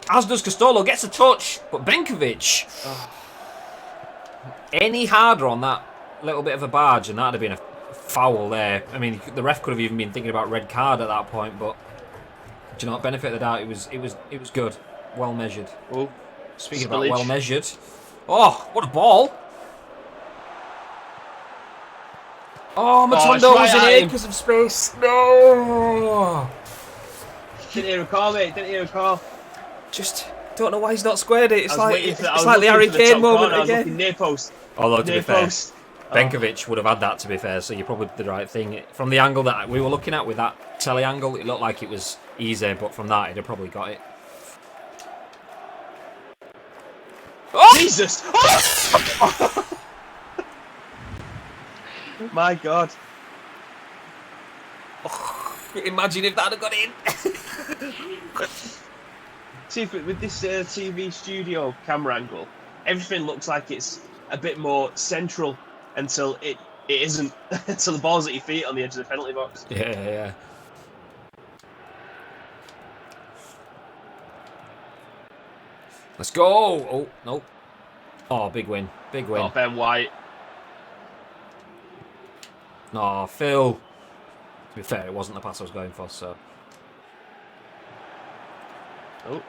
As does Castolo, gets a touch, but Benkovic. Any harder on that little bit of a barge, and that'd have been a foul there. I mean, the ref could have even been thinking about red card at that point, but do you know what? Benefit of the doubt, it was good, well measured. Oh, speaking about well measured, oh, what a ball! Oh, Matondo was in acres of space. No. Didn't hear a call, mate. Didn't hear a call. Just don't know why he's not squared it. It's like the Harry Harry Kane moment again. Near post. Although to be fair, Benkovic would have had that, to be fair, so you probably did the right thing. From the angle that we were looking at with that telly angle, it looked like it was easy, but from that, he'd have probably got it. Oh! Jesus! Oh! My God. Oh, imagine if that had got in. See, with this TV studio camera angle, everything looks like it's a bit more central until it isn't, until the ball's at your feet on the edge of the penalty box. Yeah. Let's go. Oh, no. Oh, big win. Big win. Oh, Ben White. No, Phil. To be fair, it wasn't the pass I was going for, so. Oh.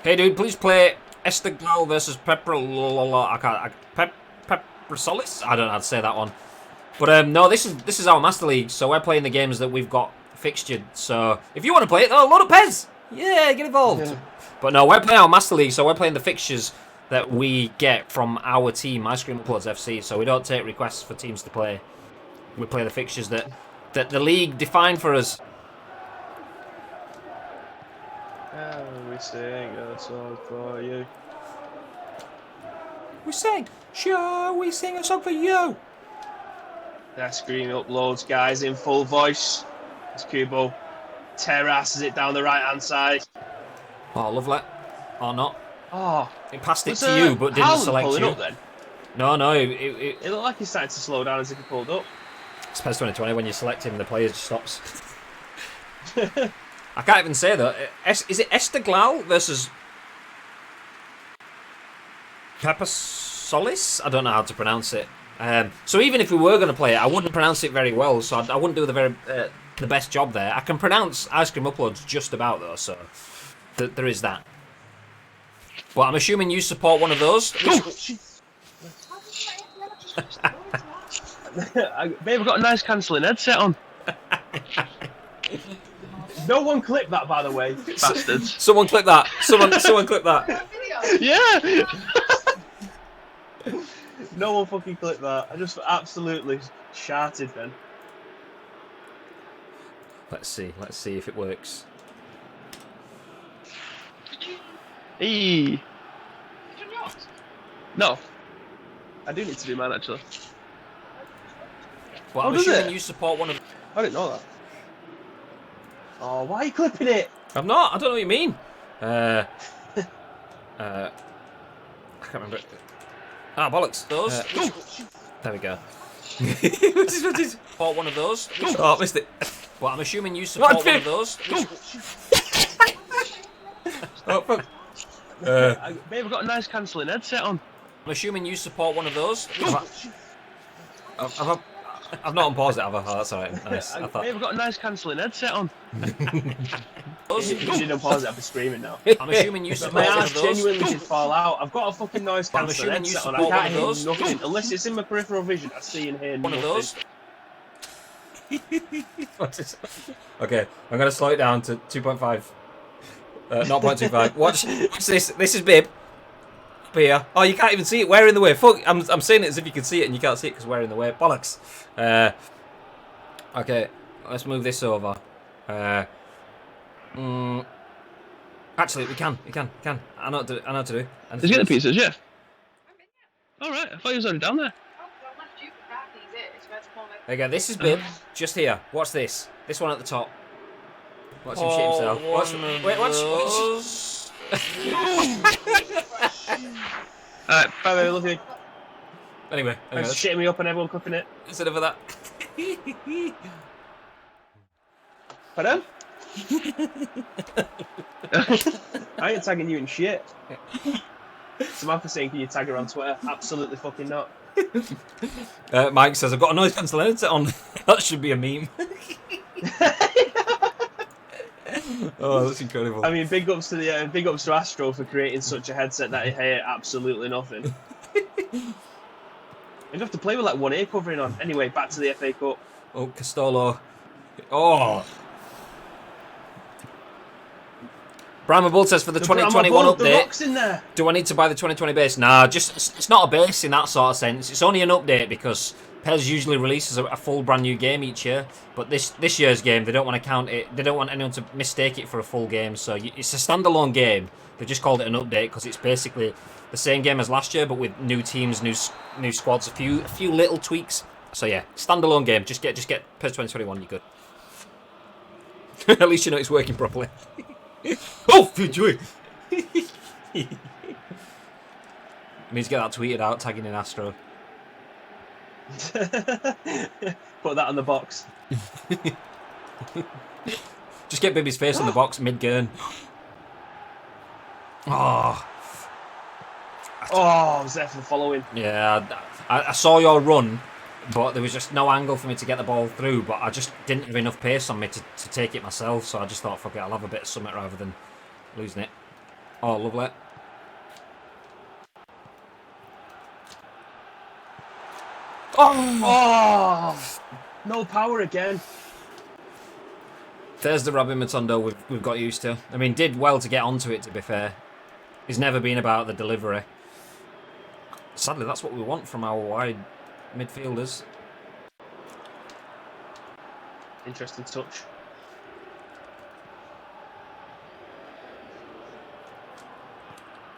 Hey, dude, please play Esteghlal versus Peprosolis? I don't know how to say that one. But no, this is our Master League, so we're playing the games that we've got fixtured. So if you want to play it, oh, load up PES! Yeah, get involved. Yeah. But no, we're playing our Master League, so we're playing the fixtures that we get from our team, Ice Cream Uploads FC. So we don't take requests for teams to play. We play the fixtures that the league defined for us. We sing a song for you. Shall we sing a song for you? That's Green Uploads, guys, in full voice. It's Kubo. Terraces it down the right hand side. Oh, lovely. Or not. Oh. It passed it to you, but didn't select you. Up, then? No. It looked like he started to slow down as if he pulled up. It's PES2020, when you select him, the player just stops. I can't even say that. Is it Esteghlal versus Peprosolis? I don't know how to pronounce it. So even if we were going to play it, I wouldn't pronounce it very well, so I wouldn't do the best job there. I can pronounce Ice Cream Uploads just about, though, so there is that. Well, I'm assuming you support one of those. Babe, I've got a nice cancelling headset on. No one clipped that, by the way, bastards. Someone clip that. Someone clip that. Yeah. No one fucking clipped that. I just absolutely sharted then. Let's see if it works. Hey. No. I do need to do mine, actually. Well, I'm assuming you support one of... I didn't know that. Oh, why are you clipping it? I'm not. I don't know what you mean. I can't remember. Ah, bollocks. Those. There we go. Support one of those. Oh, missed it. Well, I'm assuming you support one of those. Oh, fuck. Babe, I've got a nice cancelling headset on. I'm assuming you support one of those. I've not unpaused it, have I? Oh, that's alright. Nice. Babe, I've got a nice cancelling headset on. You didn't unpause it, I'll be screaming now. I'm assuming you support one of those. My ass genuinely did fall out. I've got a fucking noise cancelling headset on. I can't hear nothing. Unless it's in my peripheral vision, I see and hear one nothing. Of those. Okay, I'm going to slow it down to 2.5. 0.25. Watch this. This is Bib. Up here. Oh, you can't even see it. We're in the way. Fuck. I'm saying it as if you can see it and you can't see it because we're in the way. Bollocks. Okay, let's move this over. Actually, we can. I know what to do. Did you get the pizzas? Yeah. Alright, I thought you was already down there. There you go. This is Bib. Just here. Watch this. This one at the top. Watch him shit himself. Watch. Alright, bye, I love you. Anyway. Thanks for shitting me up and everyone clipping it. Instead of that. Pardon? I ain't tagging you in shit. Samantha saying, can you tag her on Twitter? Absolutely fucking not. Mike says, I've got a noise cancelling headset on. That should be a meme. Oh, that's incredible. I mean, big ups to Astro for creating such a headset that it hear absolutely nothing. You'd have to play with like one ear covering on. Anyway, back to the FA Cup. Oh, Castolo. Oh. Brahma Bull says for the 2021 update, the rock's in there. Do I need to buy the 2020 base? Nah, it's not a base in that sort of sense. It's only an update because PES usually releases a full brand new game each year. But this year's game, they don't want to count it. They don't want anyone to mistake it for a full game. So it's a standalone game. They just called it an update because it's basically the same game as last year, but with new teams, new squads, a few little tweaks. So yeah, standalone game. Just get PES 2021. You're good. At least you know it's working properly. Oh, joy! Means get that tweeted out, tagging in Astro. Put that on the box. Just get Bibby's face on the box mid-gurn. Oh. I was there for the following. Yeah, I saw your run, but there was just no angle for me to get the ball through, but I just didn't have enough pace on me to take it myself, so I just thought, fuck it, I'll have a bit of summit rather than losing it. Oh, lovely. Oh! No power again. There's the Robin Matondo we've got used to. I mean, did well to get onto it, to be fair. He's never been about the delivery. Sadly, that's what we want from our wide midfielders. Interesting touch.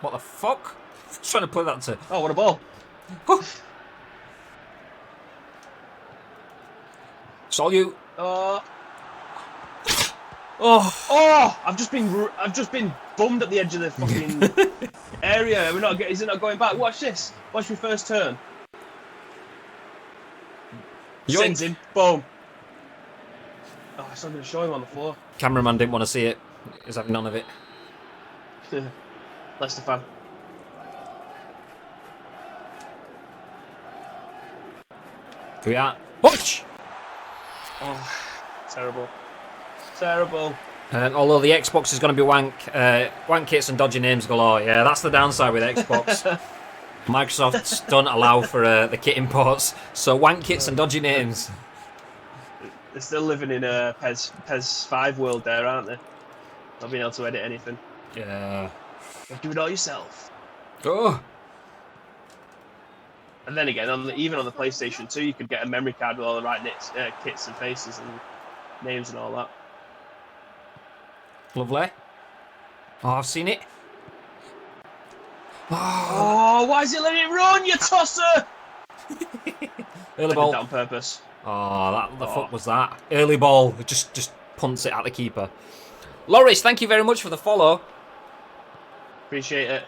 What the fuck? Trying to play that to... Oh, what a ball. Saw you. Oh! I've just been bummed at the edge of the fucking area. Is it not going back? Watch this. Watch my first turn. Sends him. Boom. Oh, it's not going to show him on the floor. Cameraman didn't want to see it. He's having none of it. Leicester fan. Here we are. Watch! Oh, terrible. Terrible. Although the Xbox is going to be wank kits and dodgy names galore. Yeah, that's the downside with Xbox. Microsoft don't allow for the kit imports, so wank kits and dodgy names. They're still living in a PES 5 world there, aren't they? Not being able to edit anything. Yeah. You do it all yourself. Oh. And then again, even on the PlayStation 2, you could get a memory card with all the right kits and faces and names and all that. Lovely. Oh, I've seen it. Oh, why is it letting it run, you tosser? Early ball. Did that on purpose. Oh, the fuck was that? Early ball. It just punts it at the keeper. Loris, thank you very much for the follow. Appreciate it.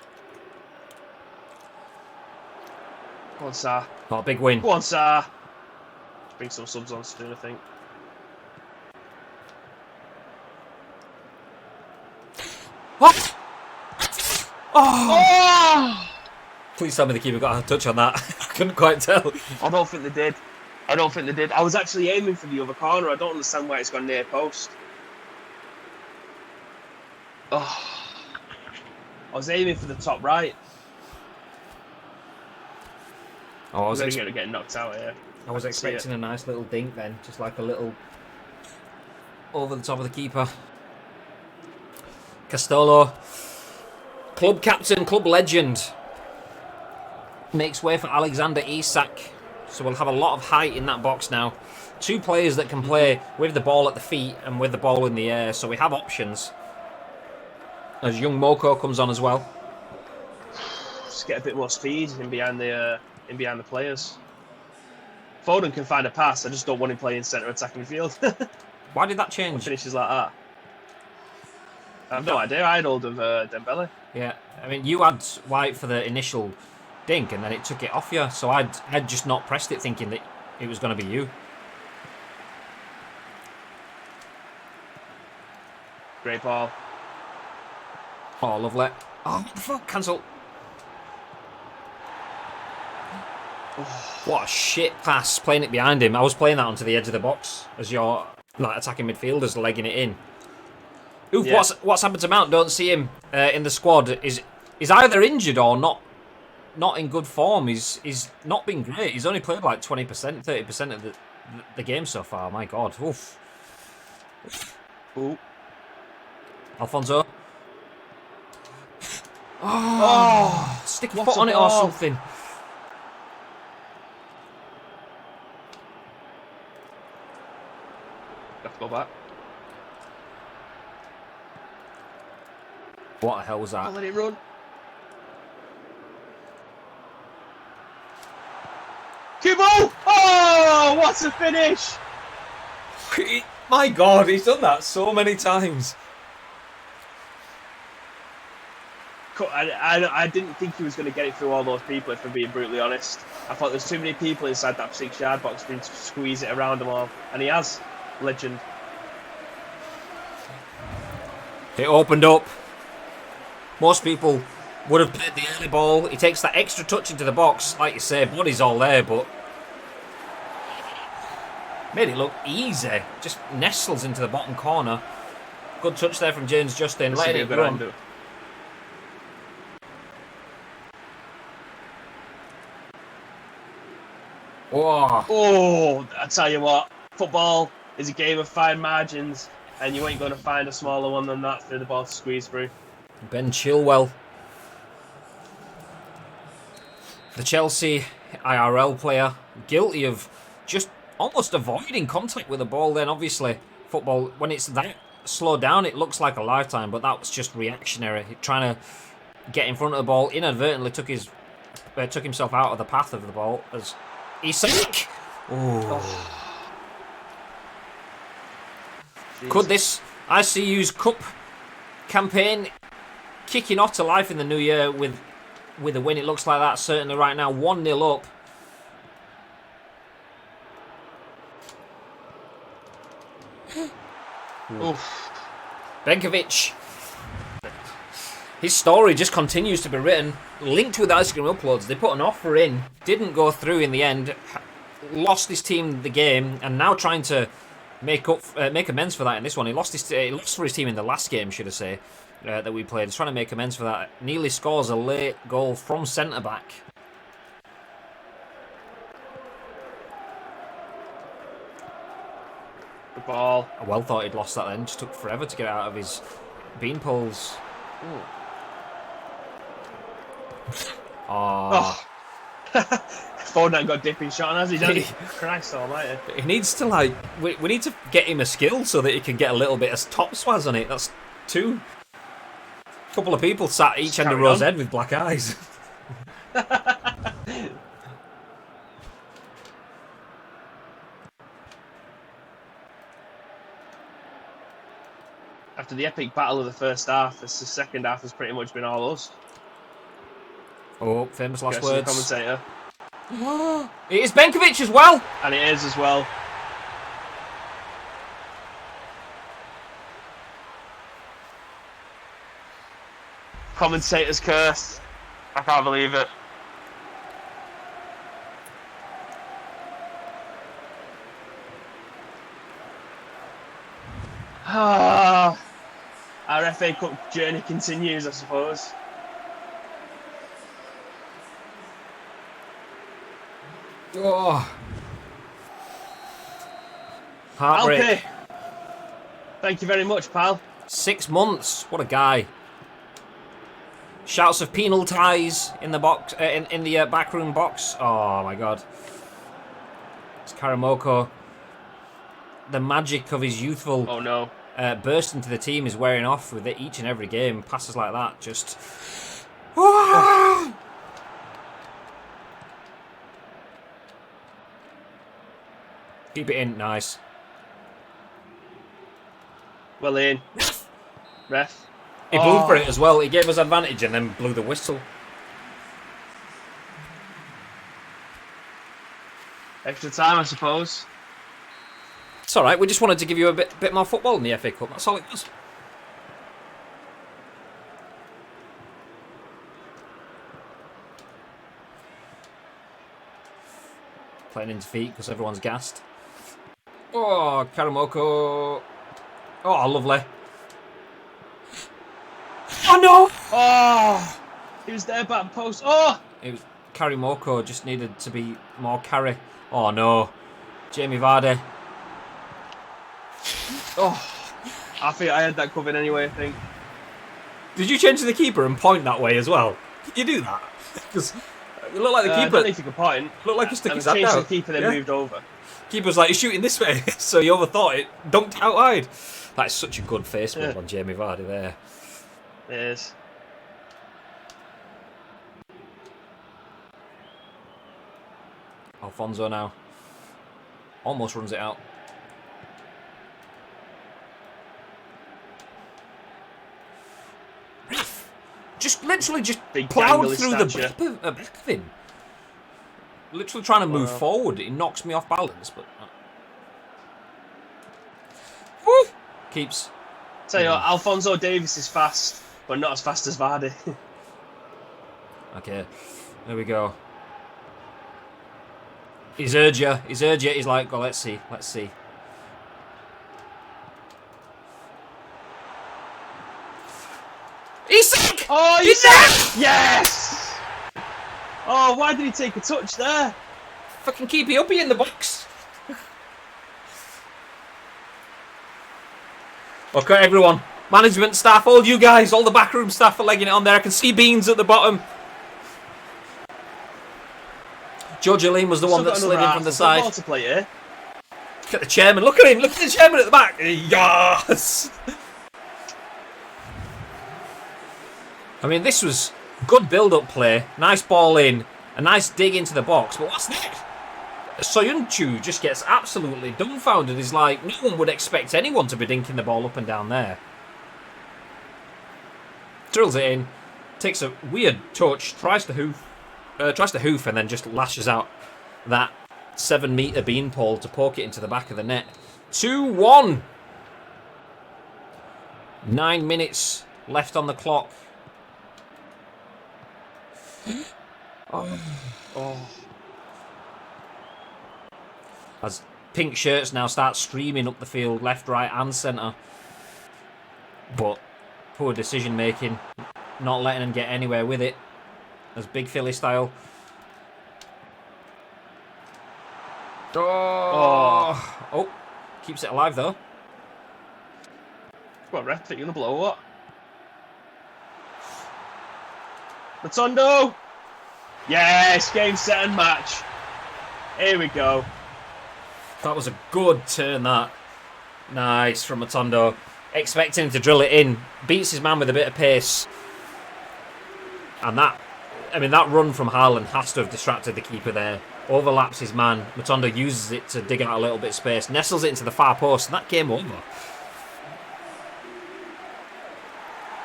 Go on, Sir. Oh, big win. Go on, Sir. Bring some subs on soon, I think. What? Oh! Please tell me the keeper got a touch on that. I couldn't quite tell. I don't think they did. I was actually aiming for the other corner. I don't understand why it's gone near post. Oh. I was aiming for the top right. Oh, I was going to get knocked out here. I was expecting a nice little dink then, just like a little over the top of the keeper. Castolo, club captain, club legend, makes way for Alexander Isak. So we'll have a lot of height in that box now. Two players that can play with the ball at the feet and with the ball in the air. So we have options. As young Moko comes on as well. Just get a bit more speed in behind the players. Foden can find a pass. I just don't want him playing centre attacking field. Why did that change? Finishes like that. I have no idea. I had hold of Dembele. Yeah, I mean, you had White for the initial dink, and then it took it off you. So I'd just not pressed it, thinking that it was going to be you. Great ball. Oh, lovely. Oh, what the fuck? Cancel. What a shit pass, playing it behind him. I was playing that onto the edge of the box as your attacking midfielders legging it in. Oof, Yeah. what's happened to Mount? Don't see him in the squad. Is either injured or not in good form. He's not been great. He's only played like 20%, 30% of the game so far. My God. Oof. Ooh. Alfonso. Oh, stick a foot on it or something. Have to go back. What the hell was that? I'll let it run. Kubo! Oh, what a finish! My God, he's done that so many times. I didn't think he was going to get it through all those people, if I'm being brutally honest. I thought there's too many people inside that 6-yard box for him to squeeze it around them all. And he has. Legend. It opened up. Most people would have played the early ball. He takes that extra touch into the box. Like you say, body's all there, but made it look easy. Just nestles into the bottom corner. Good touch there from James Justin. Letting it run. Oh, I tell you what, football is a game of fine margins, and you ain't going to find a smaller one than that through the ball to squeeze through. Ben Chilwell, the Chelsea IRL player, guilty of just almost avoiding contact with the ball. Then obviously, football, when it's that slowed down, it looks like a lifetime, but that was just reactionary. Trying to get in front of the ball, inadvertently took himself out of the path of the ball as he sank. Could this ICU's Cup campaign kicking off to life in the new year with a win? It looks like that certainly right now. 1-0 up. Benkovic. His story just continues to be written. Linked with Ice Cream Uploads. They put an offer in, didn't go through in the end, lost his team the game, and now trying to make amends for that in this one. He lost for his team in the last game, should I say, that we played. He's trying to make amends for that. Nearly scores a late goal from centre back. The ball. I well thought he'd lost that then. Just took forever to get out of his beanpoles. Oh. Foden got dipping shot on, has he done? Christ almighty. He needs to, we need to get him a skill so that he can get a little bit of top swaz on it. That's two. Couple of people sat each end of Rose Head with black eyes. After the epic battle of the first half, the second half has pretty much been all us. Oh, famous last Guessing the words. commentator. It is Benkovic as well. And it is as well. Commentator's curse. I can't believe it. Our FA Cup journey continues, I suppose. Oh. Heartbreak. Okay. Thank you very much, pal. 6 months. What a guy. Shouts of penal ties in the box, in the backroom box. Oh my God. It's Karamoko. The magic of his youthful burst into the team is wearing off with it each and every game. Passes like that, just. Keep it in, nice. Well in. Ref. He blew for it as well. He gave us advantage and then blew the whistle. Extra time, I suppose. It's all right. We just wanted to give you a bit more football in the FA Cup. That's all it was. playing into feet because everyone's gassed. Oh, Karamoko. Oh, lovely. Oh, no! Oh! He was there, back post. Oh! It was Karamoko just needed to be more carry. Oh, no. Jamie Vardy. Oh! I think I had that covered anyway, I think. Did you change to the keeper and point that way as well? Did you do that? Because it looked like the I keeper. don't think you could point. Looked like he stuck his I hand changed to out. the keeper, then moved over. Keeper's like, he's shooting this way, so he overthought it, dunked out wide. That's such a good face move on Jamie Vardy there. It is. Alfonso now. Almost runs it out. Just literally just ploughed through the back of him. Literally trying to move forward. It knocks me off balance, but... Woo! Keeps... Tell you what, Alfonso Davies is fast, but not as fast as Vardy. Okay, there we go. He's urged you. He's like, well, let's see. He's sick! Oh, he's sick! Yes! Oh, why did he take a touch there? Fucking keep it up in the box. Okay, everyone. Management staff, all you guys, all the backroom staff are legging it on there. I can see Beans at the bottom. George Aline was the one that slid in from the side. To play here. Look at the chairman. Look at him. Look at the chairman at the back. Yes! I mean, this was good build-up play. Nice ball in. A nice dig into the box. But what's next? Soyuncu just gets absolutely dumbfounded. He's like, no one would expect anyone to be dinking the ball up and down there. Drills it in. Takes a weird touch. Tries to hoof and then just lashes out that 7-metre beanpole to poke it into the back of the net. 2-1. 9 minutes left on the clock. Oh. As pink shirts now start streaming up the field, left, right and centre. But poor decision making. Not letting them get anywhere with it. As Big Philly style. Oh, keeps it alive though. What, ref? Are you gonna blow or what? Matondo! Yes, game, set and match. Here we go. That was a good turn, that. Nice from Matondo. Expecting him to drill it in. Beats his man with a bit of pace. And that run from Haaland has to have distracted the keeper there. Overlaps his man. Matondo uses it to dig out a little bit of space. Nestles it into the far post, and that game over.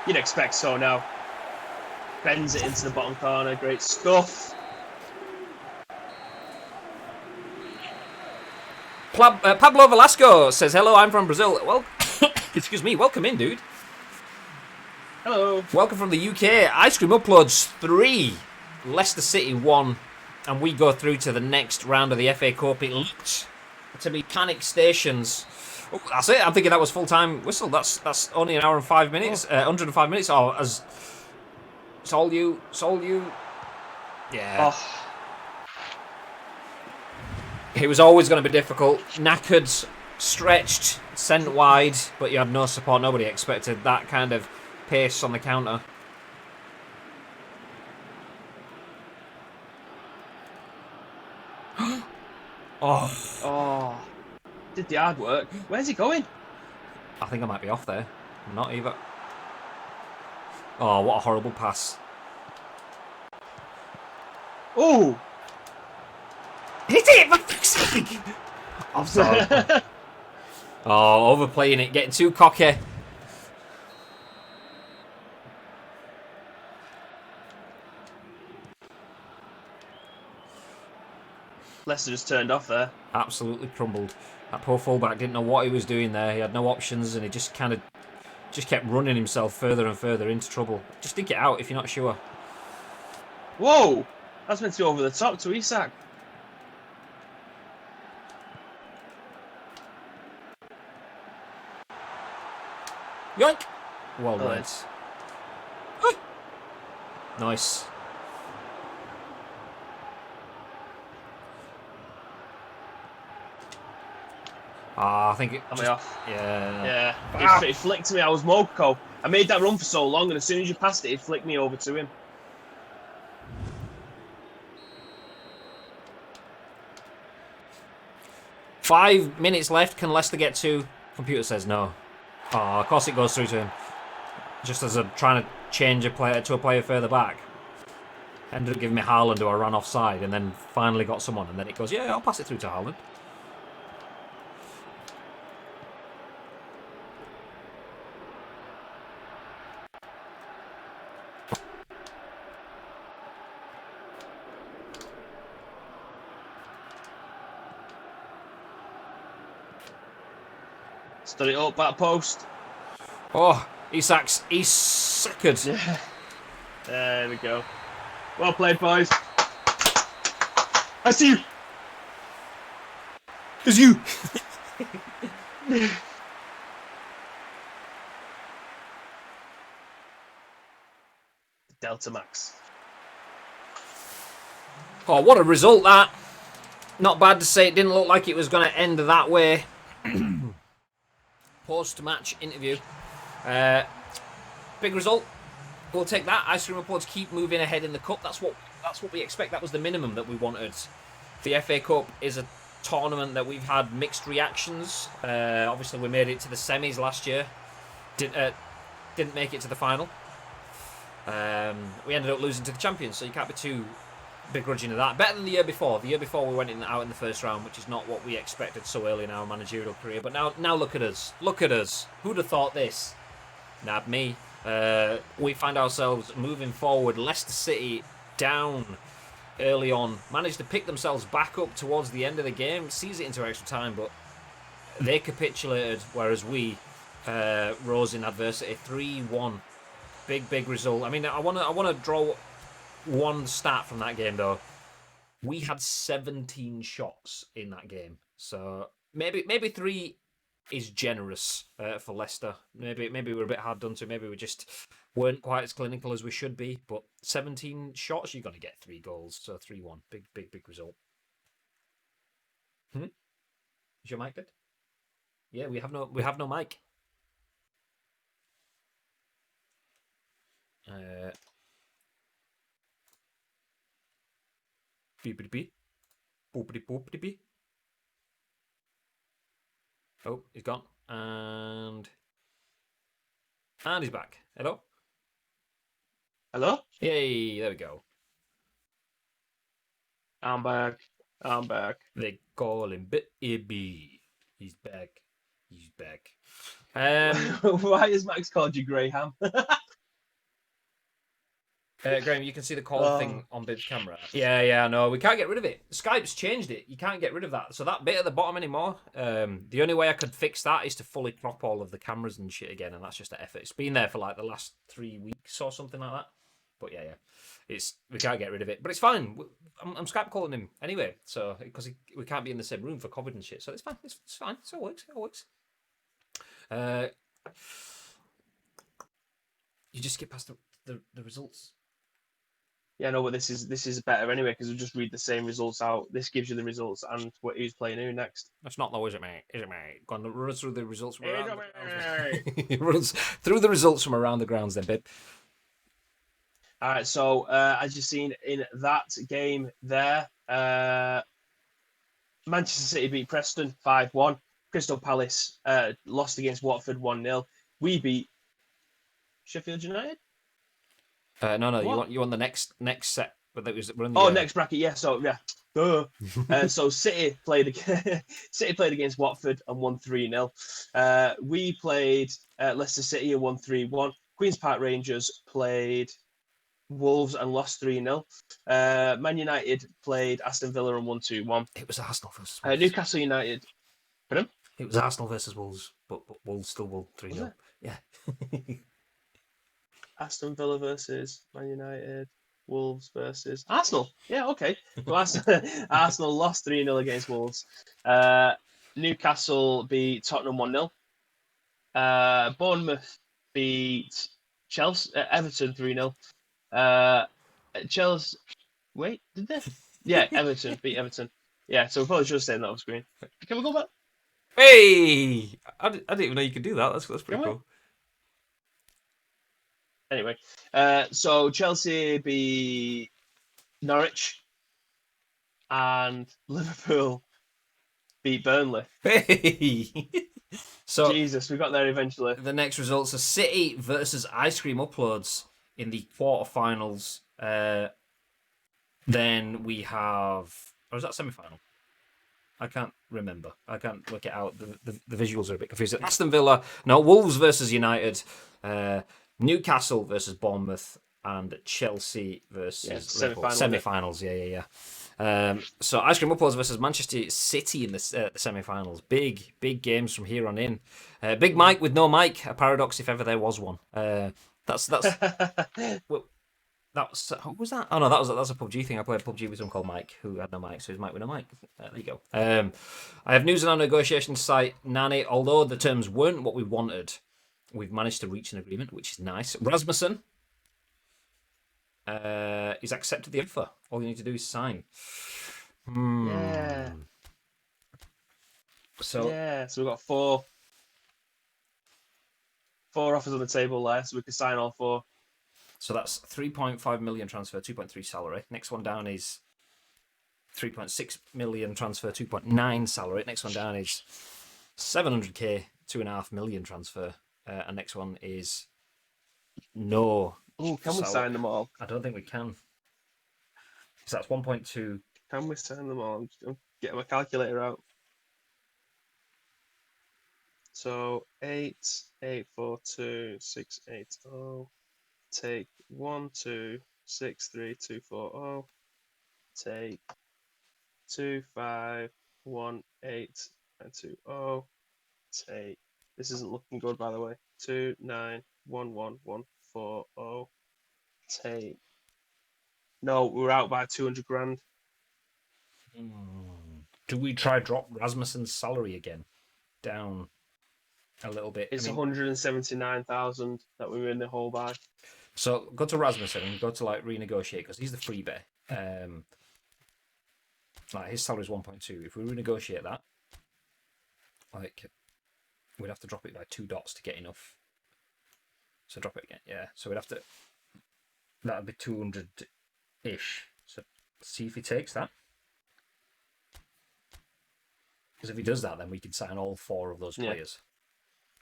You'd expect so now. Bends it into the bottom corner. Great stuff. Pablo Velasco says, hello, I'm from Brazil. Well, excuse me, welcome in, dude. Hello. Welcome from the UK. Ice Cream Uploads 3. Leicester City 1. And we go through to the next round of the FA Cup. It looked to be panic stations. Oh, that's it. I'm thinking that was full-time whistle. That's only an hour and 5 minutes. 105 minutes. Oh, as it's all you. Yeah. Oh. It was always going to be difficult. Knackered, stretched, sent wide, but you had no support. Nobody expected that kind of pace on the counter. Oh. Did the hard work. Where's he going? I think I might be off there. I'm not either. Oh, what a horrible pass. Oh! Hit it, for fuck's sake! I'm sorry. Oh, overplaying it, getting too cocky. Leicester just turned off there. Absolutely crumbled. That poor fullback didn't know what he was doing there. He had no options and he just kept running himself further and further into trouble. Just dig it out if you're not sure. Whoa! That's meant to be over the top to Isak. Yoink! Well read. Nice. Nice. I think it. Am I off? Yeah. Yeah. It flicked me. I was Moko. I made that run for so long, and as soon as you passed it, it flicked me over to him. Five minutes left. Can Leicester get two? Computer says no. Oh, of course it goes through to him. Just as I'm trying to change a player to a player further back. Ended up giving me Haaland, who I ran offside, and then finally got someone, and then it goes, yeah, I'll pass it through to Haaland. Stood it up, back post. Oh, Isak's suckered. Yeah. There we go. Well played, boys. I see you. It's you. Delta Max. Oh, what a result that. Not bad to say. It didn't look like it was going to end that way. Post-match interview. Big result. We'll take that. Ice Cream Reports keep moving ahead in the cup. That's what we expect. That was the minimum that we wanted. The FA Cup is a tournament that we've had mixed reactions. Obviously, we made it to the semis last year. Didn't make it to the final. We ended up losing to the champions, so you can't be too begrudging of that. Better than the year before. The year before we went out in the first round, which is not what we expected so early in our managerial career. But now look at us. Look at us. Who'd have thought this? Not me. We find ourselves moving forward. Leicester City down early on. Managed to pick themselves back up towards the end of the game. Sees it into extra time, but they capitulated, whereas we rose in adversity. 3-1. Big result. I mean, I want to draw one stat from that game though. We had 17 shots in that game, so maybe 3 is generous for Leicester. Maybe we're a bit hard done to. Maybe we just weren't quite as clinical as we should be. But 17 shots, you're gonna get 3 goals, so 3-1. Big result. Is your mic dead? Yeah, we have no mic. Beepity boopity boopity. Oh, he's gone. And he's back. Hello? Hello? Yay, there we go. I'm back. They call him Baby. He's back. Why has Max called you Graham? Graham, you can see the call thing on Bib's camera. Yeah, no, we can't get rid of it. Skype's changed it. You can't get rid of that. So that bit at the bottom anymore. The only way I could fix that is to fully crop all of the cameras and shit again, and that's just an effort. It's been there for like the last 3 weeks or something like that. But yeah, we can't get rid of it. But it's fine. I'm Skype calling him anyway, so because we can't be in the same room for COVID and shit. So it's fine. It's fine. It all works. You just skip past the results. Yeah, no, but this is better anyway because we'll just read the same results out. This gives you the results and who's playing who next. That's not though, is it, mate? Go on, run us through the results from around the grounds. Run us through the results from around the grounds then, babe. All right, so as you've seen in that game there, Manchester City beat Preston 5-1. Crystal Palace lost against Watford 1-0. We beat Sheffield United. No. You won the next set, but that was next bracket. Yeah. So yeah. Duh. So City played against Watford and won 3-0. We played Leicester City and won 3-1. Queens Park Rangers played Wolves and lost 3-0. Man United played Aston Villa and won 2-1. It was Arsenal versus Wolves. Newcastle United. Pardon? It was Arsenal versus Wolves, but Wolves still won 3-0. Yeah. Aston Villa versus Man United. Wolves versus Arsenal. Yeah, okay. Well, Arsenal lost 3-0 against Wolves. Newcastle beat Tottenham 1-0. Bournemouth beat Chelsea, Everton 3-0. Chelsea. Wait, did they? Yeah, Everton beat Everton. Yeah, so we probably should have stayed on that screen. Can we go back? Hey, I didn't even know you could do that. That's pretty Can we? cool. Anyway, so Chelsea beat Norwich and Liverpool beat Burnley. Hey. So Jesus, we got there eventually. the next results are City versus Ice Cream Uploads in the quarterfinals. Then we have, or is that semi-final? I can't remember. I can't work it out. The visuals are a bit confusing. Aston Villa, no, Wolves versus United, Newcastle versus Bournemouth, and Chelsea versus Liverpool. Semi-finals, yeah. So Ice Cream Uploads versus Manchester City in the semi-finals. Big games from here on in. Big Mike with no mic, a paradox if ever there was one. That's well, who was that? Oh no, that was a PUBG thing. I played PUBG with someone called Mike who had no mic, so he's Mike with no mic. There you go. I have news on our negotiation site, Nani. Although the terms weren't what we wanted, we've managed to reach an agreement, which is nice. Rasmussen, he's accepted the offer. All you need to do is sign. Yeah. So we've got four offers on the table there, so we can sign all four. So that's 3.5 million transfer, 2.3 salary. Next one down is 3.6 million transfer, 2.9 salary. Next one down is 700k, 2.5 million transfer. And next one is no. Oh, can we sign them all? I don't think we can. So that's 1.2. Can we sign them all? I'm getting my calculator out. So 8, 8, 4, 2, 6, 8, 0. Take 1, 2, 6, 3, 2, 4, 0. Take 2, 5, 1, 8, and 2, 0. Take. This isn't looking good, by the way. 2, 9, 1, 1, 1, 4, 0. Take. No, we're out by 200 grand. Do we try drop Rasmussen's salary again down a little bit? It's 179,000 that we were in the hole by. So go to Rasmussen and go to like renegotiate because he's the freebie. Like his salary is 1.2. If we renegotiate that, like we'd have to drop it by 2 dots to get enough. So drop it again, yeah. So we'd have to. That'd be 200-ish. So see if he takes that. Because if he does that, then we can sign all 4 of those players.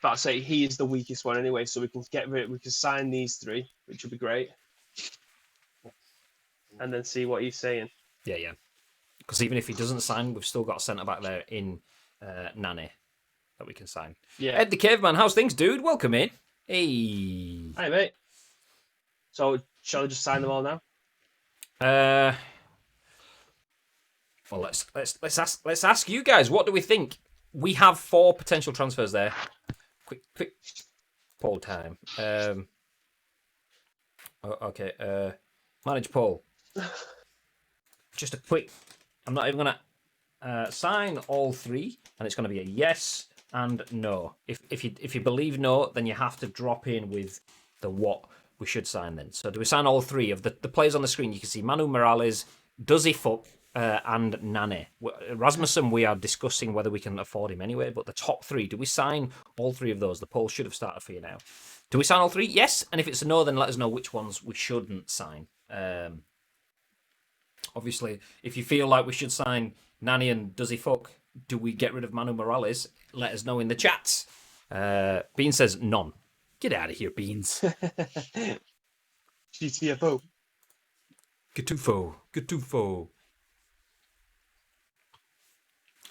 But I'd say he is the weakest one anyway, so we can we can sign these 3, which would be great. And then see what he's saying. Yeah. Because even if he doesn't sign, we've still got a centre back there in Nani that we can sign. Yeah. Ed the Caveman, how's things, dude? Welcome in. Hey. Hi, mate. So shall I just sign them all now? Well, let's ask you guys. What do we think? We have 4 potential transfers there. Quick poll time. Okay. Manage poll. Just a quick. I'm not even gonna sign all 3, and it's gonna be a yes and no. If you believe no, then you have to drop in with the what we should sign then. So do we sign all 3 of the players on the screen? You can see Manu Morales, Does he fuck? And Nane. Rasmussen, we are discussing whether we can afford him anyway, but the top 3, do we sign all 3 of those? The poll should have started for you now. Do we sign all 3? Yes. And if it's a no, then let us know which ones we shouldn't sign. Obviously, if you feel like we should sign Nani and Does he fuck? Do we get rid of Manu Morales? Let us know in the chats. Bean says none. Get out of here, Beans. GTFO. Gatufo.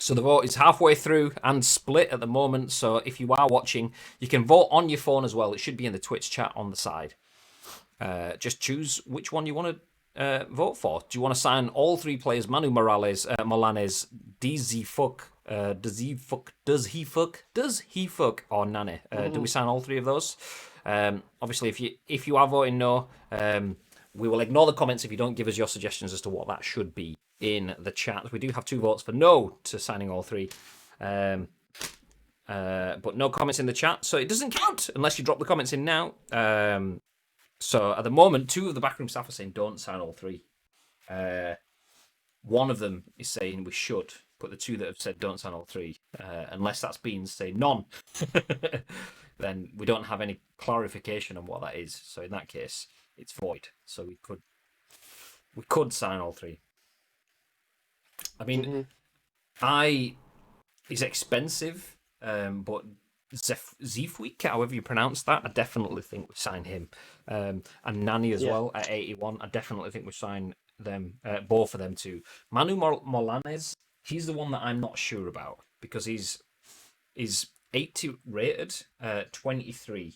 So the vote is halfway through and split at the moment. So if you are watching, you can vote on your phone as well. It should be in the Twitch chat on the side. Just choose which one you want to vote for. Do you want to sign all 3 players? Manu Morales, Molanes, Does he fuck, or Nane? Do we sign all 3 of those? Obviously, if you are voting no, we will ignore the comments if you don't give us your suggestions as to what that should be in the chat. We do have 2 votes for no to signing all 3. And but no comments in the chat, so it doesn't count unless you drop the comments in now. So at the moment, 2 of the backroom staff are saying don't sign all 3. One of them is saying we should, but the 2 that have said don't sign all 3, unless that's been saying none, then we don't have any clarification on what that is. So in that case, it's void. So we could sign all 3. I mean, he's expensive, but Zefweek, however you pronounce that, I definitely think we sign him. And Nani as well at 81. I definitely think we sign them, both of them too. Manu Molanes, he's the one that I'm not sure about because he's 80 rated, 23.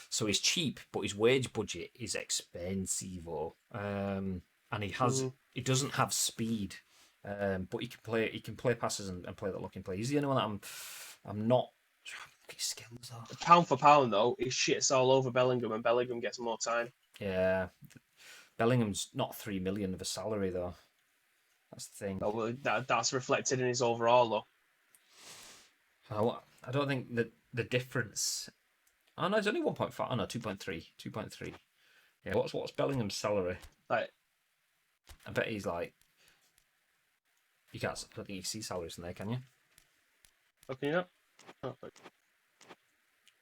So he's cheap, but his wage budget is expensive. And he doesn't have speed. But he can play passes and play that looking play. He's the only one that I'm not. His skills are. Pound for pound though, he shits all over Bellingham, and Bellingham gets more time. Yeah, Bellingham's not 3 million of a salary though. That's the thing. Oh, that's reflected in his overall though. I don't think that the difference. Oh no, it's only 1.5. Oh no, 2.3. 2.3. Yeah, what's Bellingham's salary? Like, I bet he's like. I don't think you can see salaries in there, can you? Okay, yeah. Oh,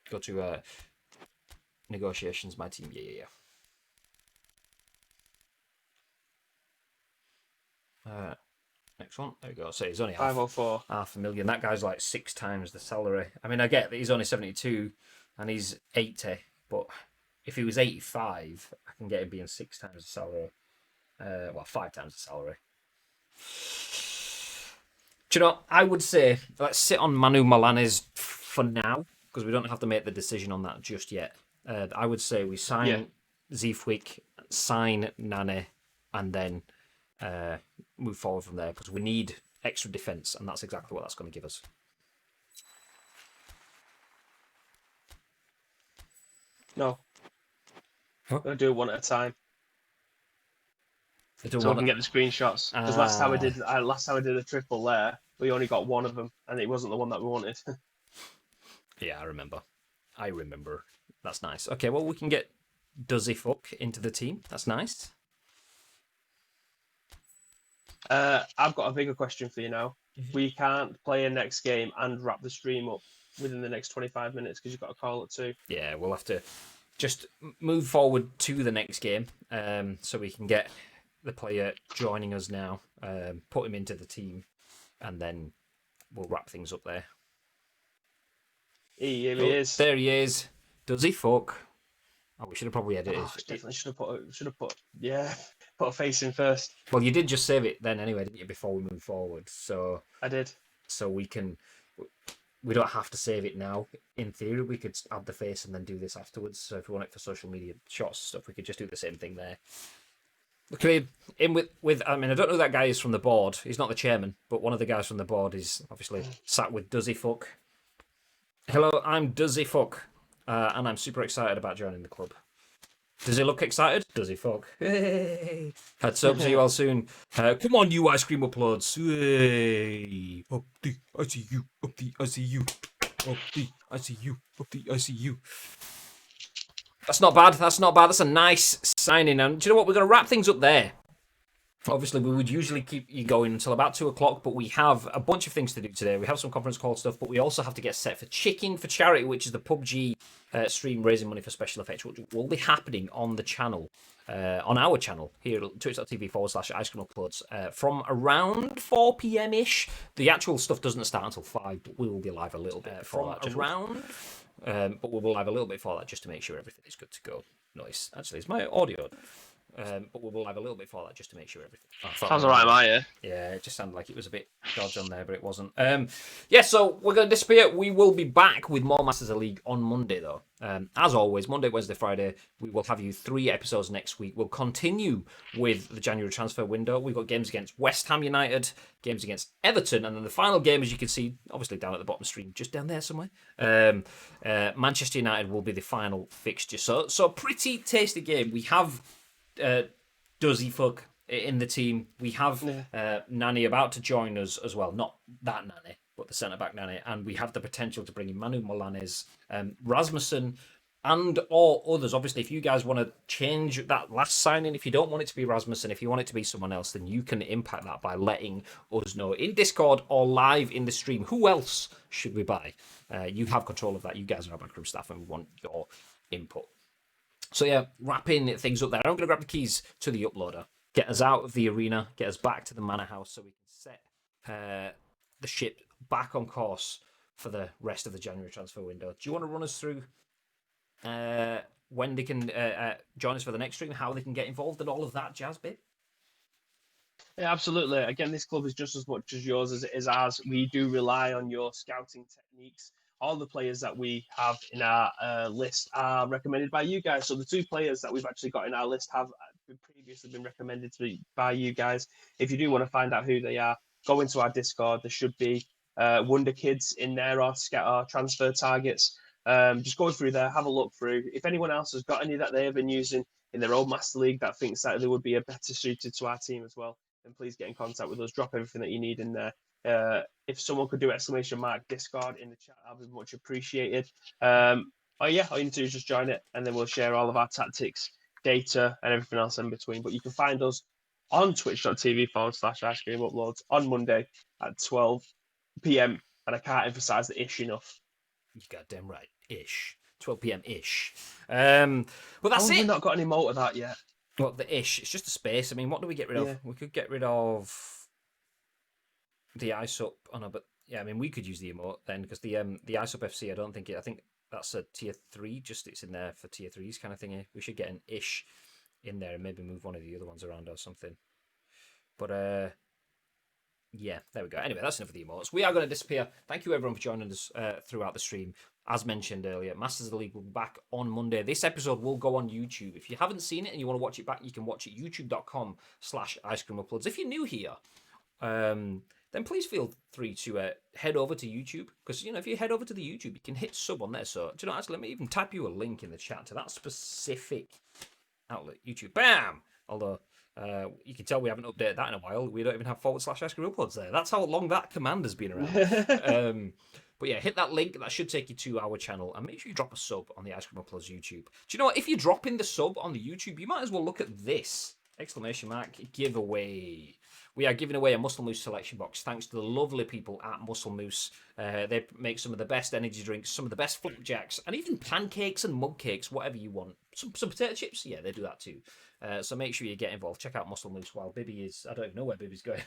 Go to negotiations, my team. Yeah. Next one. There we go. So he's only 504. half a million. That guy's like 6 times the salary. I mean, I get that he's only 72 and he's 80, but if he was 85, I can get him being 6 times the salary. 5 times the salary. Do you know, I would say let's sit on Manu Molanes for now because we don't have to make the decision on that just yet. I would say we sign Zefweek, sign Nane, and then move forward from there because we need extra defence, and that's exactly what that's going to give us. No. We'll do it one at a time. So we can get the screenshots. Because last time I did a triple there, we only got one of them, and it wasn't the one that we wanted. Yeah, I remember. That's nice. Okay, well, we can get Duzzy Fuck into the team. That's nice. I've got a bigger question for you now. We can't play a next game and wrap the stream up within the next 25 minutes because you've got a call at 2. Yeah, we'll have to just move forward to the next game so we can get the player joining us now, put him into the team, and then we'll wrap things up there. Here he is. There he is. Does he fuck? Oh, we should have probably edited. Definitely should have put a face in first. Well, you did just save it then anyway, didn't you? Before we move forward, so I did. So we don't have to save it now. In theory, we could add the face and then do this afterwards. So if we want it for social media shots and stuff, we could just do the same thing there. Okay, in with I mean, I don't know who that guy is from the board. He's not the chairman, but one of the guys from the board is obviously sat with Duzzy Fuck. Hello, I'm Duzzy Fuck, and I'm super excited about joining the club. Does he look excited? Does he fuck? Hey. Heads up, see you all soon. Come on, you ice cream uploads. Hey. Up the, I see you. Up the, I see you. Up the, I see you. Up the, I see you. That's not bad. That's a nice signing. And do you know what? We're going to wrap things up there. Obviously, we would usually keep you going until about 2 o'clock, but we have a bunch of things to do today. We have some conference call stuff, but we also have to get set for Chicken for Charity, which is the PUBG stream raising money for special effects, which will be happening on the channel, on our channel here at twitch.tv/Ice Cream Uploads from around 4 p.m-ish. The actual stuff doesn't start until 5, but we will be live a little bit before that. But we'll be live a little bit before that just to make sure everything is good to go. Nice. Actually, it's my audio. But we'll have a little bit for that just to make sure everything. Sounds alright, Maya. Yeah, it just sounded like it was a bit dodge on there, but it wasn't. So we're going to disappear. We will be back with more Masters of the League on Monday, though. As always, Monday, Wednesday, Friday, we will have you 3 episodes next week. We'll continue with the January transfer window. We've got games against West Ham United, games against Everton, and then the final game, as you can see, obviously down at the bottom of the stream, just down there somewhere. Manchester United will be the final fixture. So pretty tasty game. We have Does he fuck in the team? We have Nani about to join us as well. Not that Nani, but the centre-back nanny, and we have the potential to bring in Manu Molanes, Rasmussen, and or others. Obviously, if you guys want to change that last signing, if you don't want it to be Rasmussen, if you want it to be someone else, then you can impact that by letting us know in Discord or live in the stream. Who else should we buy? You have control of that. You guys are our backroom staff, and we want your input. So yeah, wrapping things up there. I'm going to grab the keys to the uploader, get us out of the arena, get us back to the manor house so we can set the ship back on course for the rest of the January transfer window. Do you want to run us through when they can join us for the next stream, how they can get involved and all of that jazz bit? Yeah, absolutely. Again, this club is just as much as yours as it is ours. We do rely on your scouting techniques. All the players that we have in our list are recommended by you guys. So the 2 players that we've actually got in our list have previously been recommended by you guys. If you do want to find out who they are, go into our Discord. There should be Wonder Kids in there or transfer targets. Just go through there, have a look through. If anyone else has got any that they have been using in their own Master League that thinks that they would be a better suited to our team as well, then please get in contact with us. Drop everything that you need in there. If someone could do !Discord in the chat, that'd be much appreciated. All you need to do is just join it, and then we'll share all of our tactics, data, and everything else in between. But you can find us on twitch.tv/Ice Cream Uploads on Monday at 12 p.m. And I can't emphasize the ish enough. You goddamn right, ish. 12 p.m. ish. But that's it. We've not got any more of that yet. Well, the ish, it's just a space. I mean, what do we get rid of? We could get rid of the ice up. Oh no, but yeah, I mean, we could use the emote then, because the ice up FC, I think that's a tier 3. Just it's in there for tier 3s kind of thing. We should get an ish in there and maybe move one of the other ones around or something. But yeah, there we go. Anyway, that's enough of the emotes. We are going to disappear. Thank you everyone for joining us throughout the stream. As mentioned earlier, Masters of the League will be back on Monday. This episode will go on YouTube. If you haven't seen it and you want to watch it back, you can watch it youtube.com/Ice Cream Uploads. If you're new here, then please feel free to head over to YouTube, because if you head over to the YouTube, you can hit sub on there. So do you know, actually, let me even type you a link in the chat to that specific outlet, YouTube. Bam! Although you can tell we haven't updated that in a while. We don't even have /Ice Cream Uploads there. That's how long that command has been around. But yeah, hit that link. That should take you to our channel. And make sure you drop a sub on the Ice Cream Uploads YouTube. Do you know what? If you drop in the sub on the YouTube, you might as well look at this! ! Giveaway. We are giving away a Muscle Moose selection box thanks to the lovely people at Muscle Moose. They make some of the best energy drinks, some of the best flapjacks, and even pancakes and mug cakes, whatever you want. Some potato chips, yeah, they do that too. So make sure you get involved. Check out Muscle Moose while Bibby is... I don't even know where Bibby's going.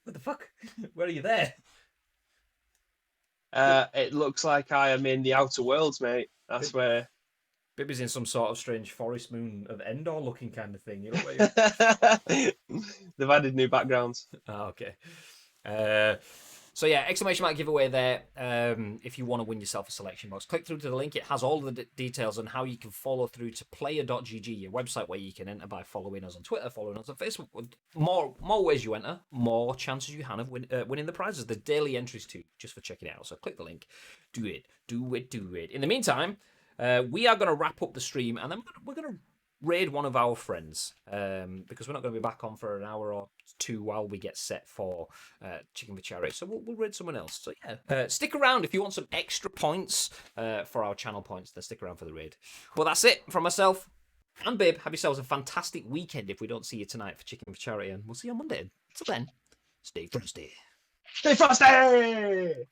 What the fuck? Where are you there? It looks like I am in the Outer Worlds, mate. That's where... Bibby's in some sort of strange Forest Moon of Endor looking kind of thing. You know what They've added new backgrounds. Oh, okay. So yeah, ! Giveaway there. If you want to win yourself a selection box, click through to the link. It has all the details on how you can follow through to player.gg, your website where you can enter by following us on Twitter, following us on Facebook. More ways you enter, more chances you have of winning the prizes. The daily entries too, just for checking it out. So click the link. Do it. In the meantime, we are going to wrap up the stream, and then we're going to raid one of our friends, because we're not going to be back on for an hour or two while we get set for Chicken for Charity. So we'll raid someone else. So yeah, stick around if you want some extra points for our channel points. Then stick around for the raid. Well, that's it from myself and Babe. Have yourselves a fantastic weekend if we don't see you tonight for Chicken for Charity, and we'll see you on Monday. Until then, stay frosty. Stay frosty!